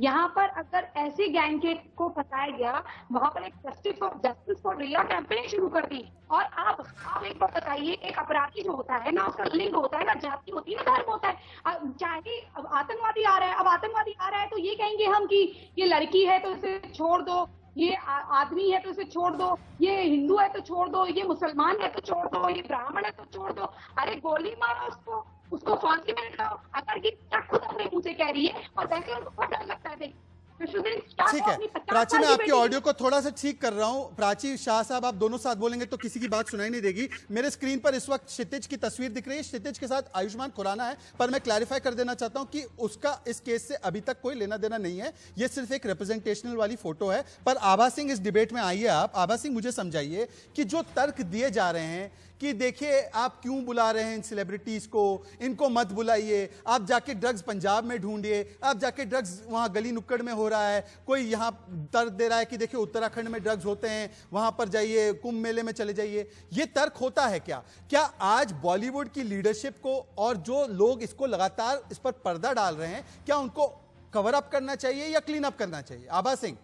यहाँ पर अगर ऐसे गैंग के को फंसाया गया, वहां पर एक जस्टिस फॉर रिया कैंपेन शुरू कर दी। और आप एक बात बताइए, एक अपराधी जो होता है ना, उसका लिंग होता है ना, जाति होती है ना, धर्म होता है। चाहे अब आतंकवादी आ रहा है, तो ये कहेंगे हम कि ये लड़की है तो इसे छोड़ दो, ये आदमी है तो इसे छोड़ दो, ये हिंदू है तो छोड़ दो, ये मुसलमान है तो छोड़ दो, ये ब्राह्मण है तो छोड़ दो। अरे गोली मारो उसको फांसी में लगाओ। अगर ये खुद अपने मुंह से कह रही है, और वैसे उनको डर लगता है। ठीक है प्राची, मैं आपके ऑडियो को थोड़ा सा ठीक कर रहा हूं। प्राची, शाह साहब, आप दोनों साथ बोलेंगे तो किसी की बात सुनाई नहीं देगी। मेरे स्क्रीन पर इस वक्त क्षितिज की तस्वीर दिख रही है, क्षितिज के साथ आयुष्मान खुराना है, पर मैं क्लैरिफाई कर देना चाहता हूं कि उसका इस केस से अभी तक कोई लेना देना नहीं है, यह सिर्फ एक रिप्रेजेंटेशनल वाली फोटो है। पर आभा सिंह इस डिबेट में आइए आप। आभा सिंह, मुझे समझाइए कि जो तर्क दिए जा रहे हैं कि देखिए आप क्यों बुला रहे हैं इन सेलिब्रिटीज को, इनको मत बुलाइए, आप जाके ड्रग्स पंजाब में ढूंढिए, आप जाके ड्रग्स वहां गली नुक्कड़ में हो रहा है, कोई यहां तर्क दे रहा है कि देखिए उत्तराखंड में ड्रग्स होते हैं, वहां पर जाइए, कुंभ मेले में चले जाइए। ये तर्क होता है क्या आज बॉलीवुड की लीडरशिप को और जो लोग इसको लगातार इस पर पर्दा डाल रहे हैं, क्या उनको कवर अप करना चाहिए या क्लीन अप करना चाहिए? आभा सिंह,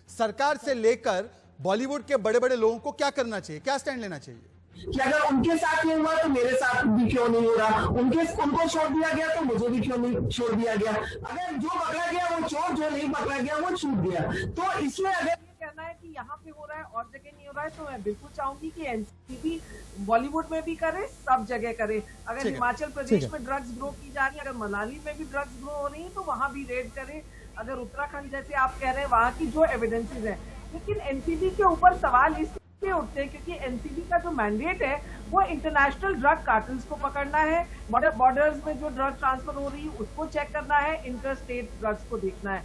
सरकार से लेकर बॉलीवुड के बड़े बड़े लोगों को क्या करना चाहिए, क्या स्टैंड लेना चाहिए कि अगर उनके साथ नहीं हुआ तो मेरे साथ भी क्यों नहीं हो रहा, उनको छोड़ दिया गया तो मुझे भी क्यों नहीं छोड़ दिया गया, अगर जो पकड़ा गया वो चोर, जो नहीं पकड़ा गया वो छूट गया। तो इसलिए अगर ये कहना है कि यहाँ पे हो रहा है और जगह नहीं हो रहा है, तो मैं बिल्कुल चाहूंगी कि एनसीबी बॉलीवुड में भी करे, सब जगह करे। अगर हिमाचल प्रदेश में ड्रग्स ग्रो की जा रही है, अगर मनाली में भी ड्रग्स ग्रो हो रही है, तो वहां भी रेड करे। अगर उत्तराखंड जैसे आप कह रहे हैं वहां की जो एविडेंसेज है, लेकिन एनसीबी के ऊपर सवाल इसलिए उठते हैं क्योंकि एनसीबी का जो मैंडेट है वो इंटरनेशनल ड्रग कार्टल्स को पकड़ना है, बॉर्डर्स में जो ड्रग ट्रांसफर हो रही है उसको चेक करना है, इंटर स्टेट ड्रग्स को देखना है।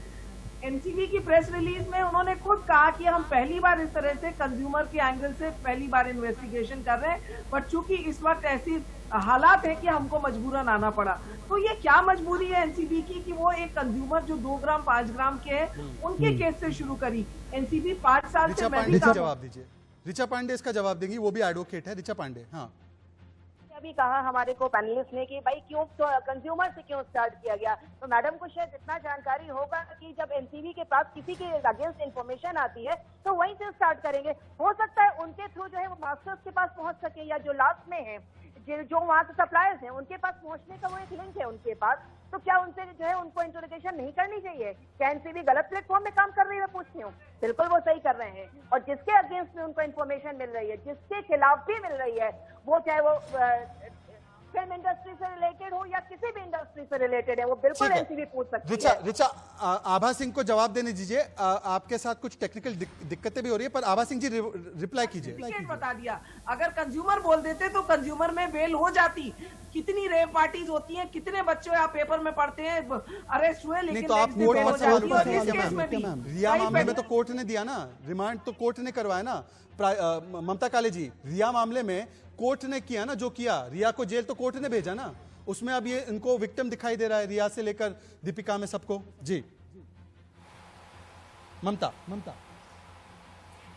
एनसीबी की प्रेस रिलीज में उन्होंने खुद कहा कि हम पहली बार इस तरह से कंज्यूमर के एंगल से पहली बार इन्वेस्टिगेशन कर रहे हैं, बट चूंकि इस वक्त ऐसी हालात है कि हमको मजबूरन आना पड़ा। तो ये क्या मजबूरी है एनसीबी की कि वो एक कंज्यूमर जो 2 ग्राम 5 ग्राम के हैं उनके केस से शुरू करी। एनसीबी 5 साल से मैं भी जवाब दीजिए। ऋचा पांडे इसका जवाब देंगी, वो भी एडवोकेट है। ऋचा पांडे। हाँ, अभी कहा हमारे को पैनलिस्ट ने कि भाई क्यों कंज्यूमर से क्यों स्टार्ट किया गया, तो मैडम को शायद इतना जानकारी होगा कि जब एनसीबी के पास किसी के अगेंस्ट इंफॉर्मेशन आती है तो वहीं से स्टार्ट करेंगे। हो सकता है उनके थ्रू जो है वो मास्टर्स के पास पहुंच सके, या जो लास्ट में है जो वहाँ के सप्लायर्स हैं उनके पास पहुंचने का वो एक लिंक है उनके पास। तो क्या उनसे जो है उनको इंटरोगेशन नहीं करनी चाहिए? क्या एनसीबी गलत प्लेटफॉर्म में काम कर रही है? मैं पूछती हूँ। बिल्कुल वो सही कर रहे हैं, और जिसके अगेंस्ट में उनको इन्फॉर्मेशन मिल रही है, जिसके खिलाफ भी मिल रही है, वो चाहे वो फिल्म इंडस्ट्री से रिलेटेड हो या किसी भी इंडस्ट्री से रिलेटेड है, वो बिल्कुल एनसीबी पूछ सकती है। रिचा, आभा सिंह को जवाब देने दीजिए। आपके साथ कुछ टेक्निकल दिक्कतें भी हो रही है, पर आभा सिंह जी रिप्लाई कीजिए। बता दिया, अगर कंज्यूमर बोल देते तो कंज्यूमर में बेल हो जाती। कितनी रेप पार्टीज होती हैं, कितने बच्चे आप पेपर में पढ़ते हैं अरेस्ट हुए, लेकिन तो आप कोर्ट पर सवाल उठा रहे हैं। रिया मामले में तो कोर्ट ने दिया ना, रिमांड तो कोर्ट ने करवाया ना। ममता काले जी, रिया मामले में कोर्ट ने किया ना जो किया, रिया को जेल तो कोर्ट ने भेजा ना, उसमें अब ये इनको विक्टिम दिखाई दे रहा है, रिया से लेकर दीपिका में सबको। जी ममता।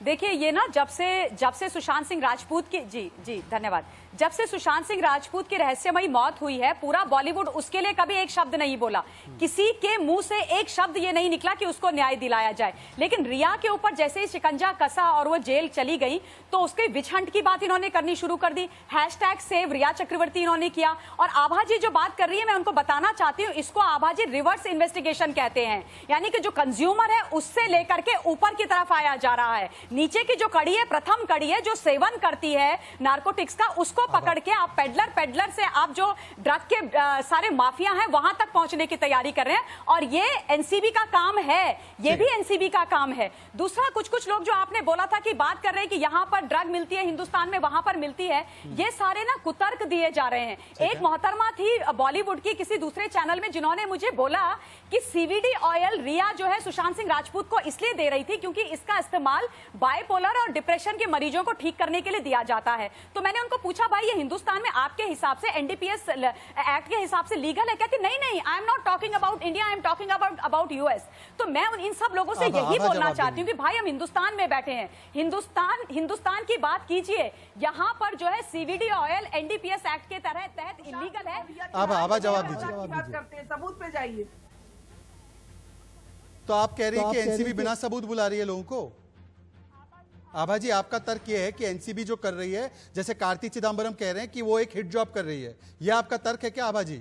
देखिए ये ना जब से सुशांत सिंह राजपूत की जी धन्यवाद। जब से सुशांत सिंह राजपूत की रहस्यमयी मौत हुई है, पूरा बॉलीवुड उसके लिए कभी एक शब्द नहीं बोला, किसी के मुंह से एक शब्द ये नहीं निकला कि उसको न्याय दिलाया जाए। लेकिन रिया के ऊपर जैसे ही शिकंजा कसा और वो जेल चली गई तो उसके विच हंट की बात इन्होंने करनी शुरू कर दी, #सेव रिया चक्रवर्ती इन्होंने किया। और आभा जी जो बात कर रही है, मैं उनको बताना चाहती हूँ, इसको आभा जी रिवर्स इन्वेस्टिगेशन कहते हैं। यानी कि जो कंज्यूमर है उससे लेकर के ऊपर की तरफ आया जा रहा है। नीचे की जो कड़ी है, प्रथम कड़ी है, जो सेवन करती है नारकोटिक्स का, उसको पकड़ के आप पेडलर से आप जो ड्रग के सारे माफिया हैं वहां तक पहुंचने की तैयारी कर रहे हैं। और ये एनसीबी का काम है, ये भी एनसीबी का काम है। दूसरा, कुछ लोग जो आपने बोला था कि बात कर रहे हैं कि यहां पर ड्रग मिलती है हिंदुस्तान में, वहां पर मिलती है, ये सारे ना कुतर्क दिए जा रहे हैं। एक मोहतरमा थी बॉलीवुड की किसी दूसरे चैनल में, जिन्होंने मुझे बोला कि सीवीडी ऑयल रिया जो है सुशांत सिंह राजपूत को इसलिए दे रही थी क्योंकि इसका इस्तेमाल बाइपोलर और डिप्रेशन के मरीजों को ठीक करने के लिए दिया जाता है। तो मैंने उनको पूछा, भाई ये हिंदुस्तान में आपके हिसाब से एनडीपीएस एक्ट के हिसाब से लीगल है? कहती नहीं, I am not talking about India, I am talking about US. तो मैं इन सब लोगों से यही बोलना चाहती हूँ कि भाई हम हिंदुस्तान में बैठे हैं, हिंदुस्तान की बात कीजिए। यहाँ पर जो है सीवीडी ऑयल एनडीपीएस एक्ट के तहत इलीगल है। आभा जवाब दीजिए। बात करते हैं, सबूत पे जाइए। तो आप कह रही हैं कि एनसीबी बिना सबूत बुला रही है लोगों को? आभा जी, आपका तर्क यह है कि एनसीबी जो कर रही है, जैसे कार्ति चिदम्बरम कह रहे हैं कि वो एक हिट जॉब कर रही है, यह आपका तर्क है क्या आभा जी?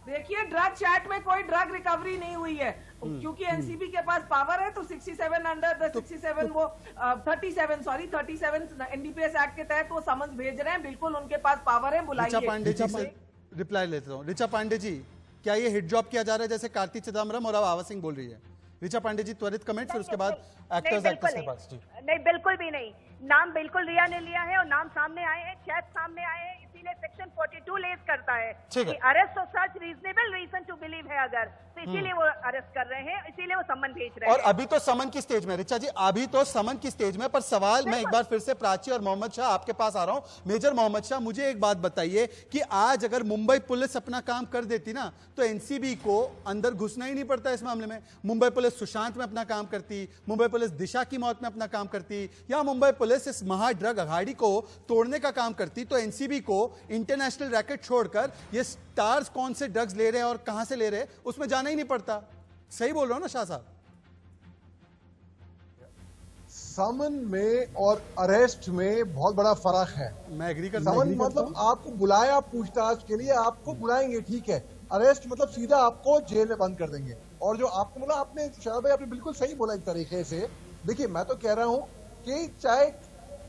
देखिए, ड्रग चैट में कोई ड्रग रिकवरी नहीं हुई है, क्योंकि एनसीबी के पास पावर है। तो 67 अंडर द 67 वो 37 एनडीपीएस एक्ट के तहत वो समन्स भेज रहे हैं। बिल्कुल उनके पास पावर है, बुलाइए। ऋचा पांडे जी से रिप्लाई लेता हूँ। ऋचा पांडे जी, क्या ये हिट जॉब किया जा रहा है जैसे कार्ति चिदम्बरम और अब आभा सिंह बोल रही है? ऋचा पांडे जी त्वरित कमेंट, फिर उसके बाद एक्टर्स के पास। नहीं, बिल्कुल भी नहीं। नाम बिल्कुल रिया ने लिया है और नाम सामने आए हैं, चैट सामने आए हैं, इसीलिए सेक्शन 42 लेस करता है कि arrest of such reasonable reason to believe है अगर, तो इसीलिए वो अरेस्ट कर रहे हैं, इसीलिए वो समन भेज रहे हैं। और अभी तो समन की स्टेज में, ऋचा जी अभी तो समन की स्टेज में, पर सवाल मैं एक बार फिर से प्राची और मोहम्मद शाह आपके पास आ रहा हूं। मेजर मोहम्मद शाह, मुझे एक बात बताइए कि आज अगर मुंबई पुलिस अपना काम कर देती ना, तो एनसीबी को अंदर घुसना ही नहीं पड़ता इस मामले में। मुंबई पुलिस सुशांत में अपना काम करती, मुंबई पुलिस दिशा की मौत में अपना काम करती, या मुंबई पुलिस इस महा ड्रग अघाड़ी को तोड़ने का काम करती, तो एनसीबी को इंटरनेशनल रैकेट छोड़कर ये स्टार्स कौन से ड्रग्स ले रहे हैं और कहां से ले रहे हैं उसमें जाना ही नहीं पड़ता। सही बोल रहा हूं ना शाह साहब? समन में और अरेस्ट में बहुत बड़ा फर्क है। मैं एग्री करता समन मतलब आपको बुलाया पूछताछ के लिए, आपको बुलाएंगे, ठीक है। अरेस्ट मतलब सीधा आपको जेल में बंद कर देंगे। और जो आपको बोला, आपने शाह भाई आपने बिल्कुल सही बोला एक तरीके से। देखिए, मैं तो कह रहा हूं कि चाहे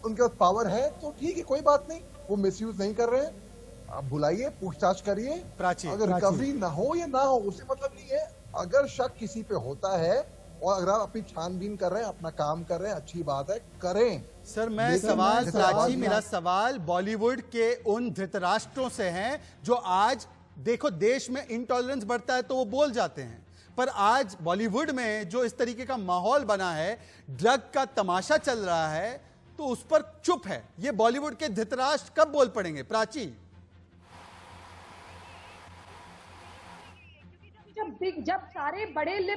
उनके पास पावर है तो ठीक है, कोई बात नहीं, वो मिसयूज नहीं कर रहे हैं। आप बुलाइए, पूछताछ करिए। अगर रिकवरी ना हो या ना हो उससे मतलब नहीं है। अगर शक किसी पे होता है और अगर आप अपनी छानबीन कर रहे हैं, अपना काम कर रहे हैं, अच्छी बात है, करें। सर मैं सवाल, प्राची मेरा सवाल बॉलीवुड के उन धृतराष्ट्रों से है जो आज देखो देश में इंटॉलरेंस बढ़ता है तो वो बोल जाते हैं, पर आज बॉलीवुड में जो इस तरीके का माहौल बना है, ड्रग का तमाशा चल रहा है, तो उस पर चुप है। ये बॉलीवुड के धृतराष्ट्र कब बोल पड़ेंगे प्राची? जब सारे बड़े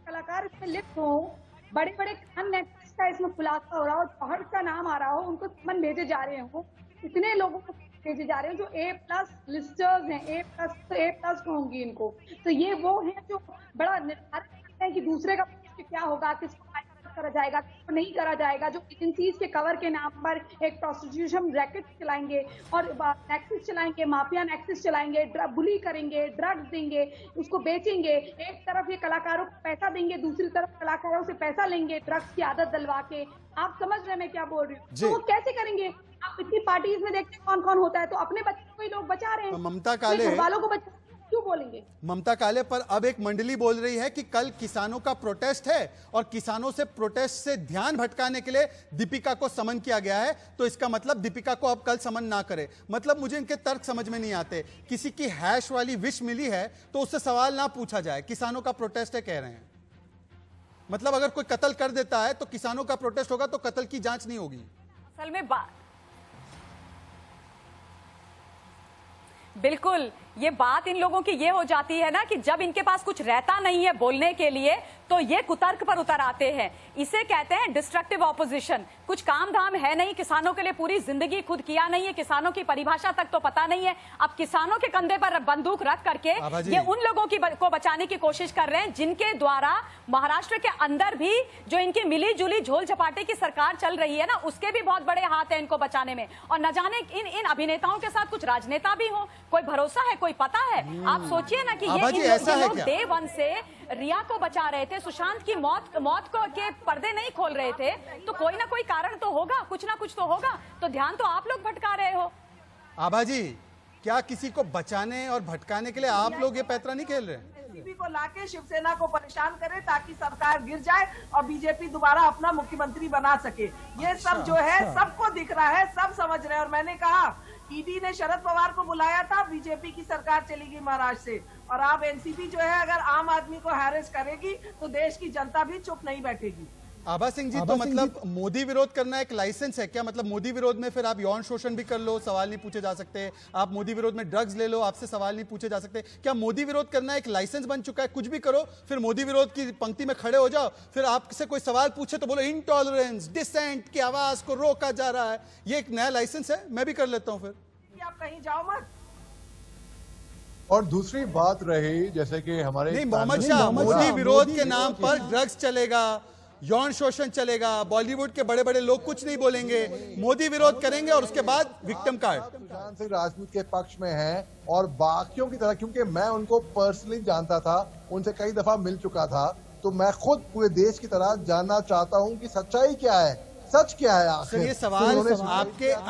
कलाकार इसमें लिप्त हो, बड़े खान नेटफ्लिक्स का इसमें खुलासा हो रहा हो, जौहर का नाम आ रहा हो, उनको समन भेजे जा रहे हो, इतने लोगों को भेजे जा रहे हैं जो A+ लिस्टर्स हैं, A+ कहूंगी इनको। तो ये वो हैं जो बड़ा निर्धारित करते हैं कि दूसरे का क्या होगा, किसको करा जाएगा, किसको नहीं करा जाएगा, जो एजेंसीज के कवर के नाम पर एक प्रोस्टिट्यूशन रैकेट चलाएंगे और नेक्सस चलाएंगे, माफिया नेक्सस चलाएंगे, बुली करेंगे, ड्रग्स देंगे, उसको बेचेंगे। एक तरफ ये कलाकारों को पैसा देंगे, दूसरी तरफ कलाकारों से पैसा लेंगे ड्रग्स की आदत डलवा के। आप समझ रहे हैं मैं क्या बोल रही हूँ? तो वो कैसे करेंगे? आप इतनी पार्टीज में देखते हैं कौन कौन होता है, तो अपने बच्चों को ही लोग बचा रहे हैं, ममता काले वालों को बचा क्यों बोलेंगे? ममता काले, पर अब एक मंडली बोल रही है कि कल किसानों का प्रोटेस्ट है और किसानों से प्रोटेस्ट से ध्यान भटकाने के लिए दीपिका को समन किया गया है, तो इसका मतलब दीपिका को अब कल समन ना करे। मतलब मुझे इनके तर्क समझ में नहीं आते। किसी की हैश वाली विश मिली है तो उससे सवाल ना पूछा जाए, किसानों का प्रोटेस्ट है कह रहे हैं। मतलब अगर कोई कत्ल कर देता है तो किसानों का प्रोटेस्ट होगा तो कत्ल की जांच नहीं होगी। असल में बिल्कुल ये बात इन लोगों की ये हो जाती है ना कि जब इनके पास कुछ रहता नहीं है बोलने के लिए तो ये कुतर्क पर उतर आते हैं। इसे कहते हैं डिस्ट्रक्टिव ऑपोजिशन। कुछ काम धाम है नहीं, किसानों के लिए पूरी जिंदगी खुद किया नहीं है, किसानों की परिभाषा तक तो पता नहीं है। अब किसानों के कंधे पर बंदूक रख करके ये उन लोगों को बचाने की कोशिश कर रहे हैं जिनके द्वारा महाराष्ट्र के अंदर भी जो इनकी मिली जुली झोल झपाटे की सरकार चल रही है ना, उसके भी बहुत बड़े हाथ हैं इनको बचाने में। और न जाने इन अभिनेताओं के साथ कुछ राजनेता भी हो, कोई भरोसा है, कोई पता है? आप सोचिए ना कि ये लोग डे वन से रिया को बचा रहे थे, सुशांत की मौत को के पर्दे नहीं खोल रहे थे, तो कोई ना कोई कारण तो होगा, कुछ ना कुछ तो होगा। तो ध्यान तो आप लोग भटका रहे हो। आभा जी, क्या किसी को बचाने और भटकाने के लिए आप लोग ये पैंतरा नहीं खेल रहे? एनसीबी को लाके शिवसेना को परेशान करे ताकि सरकार गिर जाए और बीजेपी दोबारा अपना मुख्यमंत्री बना सके। ये सब जो है सबको दिख रहा है, सब समझ रहे हैं। और मैंने कहा ईडी ने शरद पवार को बुलाया था, बीजेपी की सरकार चलेगी महाराष्ट्र से। और आप एनसीबी जो है अगर आम आदमी को हैरेस करेगी तो देश की जनता भी चुप नहीं बैठेगी। आभा सिंह जी, तो मतलब मोदी विरोध करना एक लाइसेंस है क्या? मतलब मोदी विरोध में फिर आप यौन शोषण भी कर लो, सवाल नहीं पूछे जा सकते। आप मोदी विरोध में ड्रग्स ले लो, आपसे सवाल नहीं पूछे जा सकते। क्या मोदी विरोध करना एक लाइसेंस बन चुका है? कुछ भी करो, फिर मोदी विरोध की पंक्ति में खड़े हो जाओ, फिर आपसे कोई सवाल पूछे तो बोलो इंटॉलरेंस, डिसेंट की आवाज को रोका जा रहा है। ये एक नया लाइसेंस है, मैं भी कर लेता हूँ फिर। आप कहीं जाओ मत। और दूसरी बात रही, जैसे कि हमारे नहीं मोहम्मद शाह, मोदी विरोध के नाम पर ड्रग्स चलेगा, यौन शोषण चलेगा, बॉलीवुड के बड़े बड़े लोग कुछ नहीं बोलेंगे, मोदी विरोध करेंगे और उसके बाद विक्टिम कार्ड। सुशांत सिंह राजपूत के पक्ष में हैं और बाकियों की तरह, क्योंकि मैं उनको पर्सनली जानता था, उनसे कई दफा मिल चुका था, तो मैं खुद पूरे देश की तरह जानना चाहता हूं कि सच्चाई क्या है, सच क्या है आखिर। सर, ये सवाल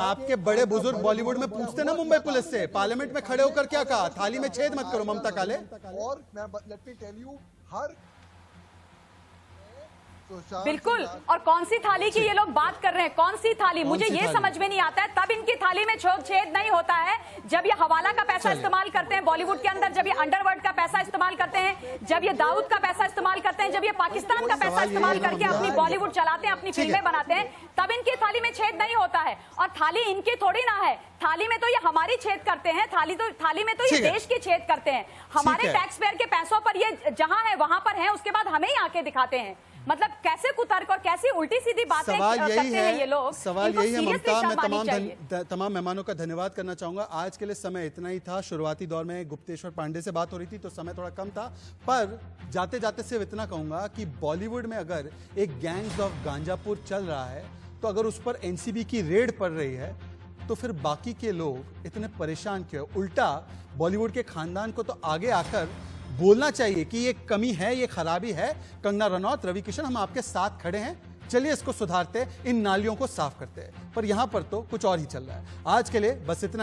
आपके बड़े बुजुर्ग बॉलीवुड में पूछते ना मुंबई पुलिस से, पार्लियामेंट में खड़े होकर क्या कहा? थाली में छेद मत करो ममता काले। और लेट मी टेल यू, हर बिल्कुल। और कौन सी थाली की ये लोग बात कर रहे हैं? कौन सी थाली? मुझे ये समझ में नहीं आता है। तब इनकी थाली में छेद नहीं होता है जब ये हवाला का पैसा इस्तेमाल करते हैं बॉलीवुड के अंदर, जब ये अंडरवर्ल्ड का पैसा इस्तेमाल करते हैं, जब ये दाऊद का पैसा इस्तेमाल करते हैं, जब ये पाकिस्तान का पैसा इस्तेमाल करके अपनी बॉलीवुड चलाते हैं, अपनी फिल्में बनाते हैं, तब इनकी थाली में छेद नहीं होता है। और थाली इनकी थोड़ी ना है, थाली में तो ये हमारी छेद करते हैं, थाली में तो ये देश की छेद करते हैं। हमारे टैक्स पेयर के पैसों पर ये जहां है वहां पर है, उसके बाद हमें ही आके दिखाते हैं। मतलब कैसे कुतर्क और कैसी उल्टी सीधी बातें करते हैं ये लोग। सवाल यही है ममता, मैं तमाम मेहमानों का धन्यवाद करना चाहूंगा। आज के लिए समय इतना ही था। शुरुआती दौर में गुप्तेश्वर पांडे से बात हो रही थी तो समय थोड़ा कम था, पर जाते जाते सिर्फ इतना कहूंगा कि बॉलीवुड में अगर एक गैंग्स ऑफ गांजापुर चल रहा है, तो अगर उस पर एनसीबी की रेड पड़ रही है, तो फिर बाकी के लोग इतने परेशान क्यों? उल्टा बॉलीवुड के खानदान को तो आगे आकर बोलना चाहिए कि ये कमी है, ये खराबी है। कंगना रनौत, रवि किशन, हम आपके साथ खड़े हैं, चलिए इसको सुधारते, इन नालियों को साफ करते हैं। पर यहां पर तो कुछ और ही चल रहा है। आज के लिए बस इतना।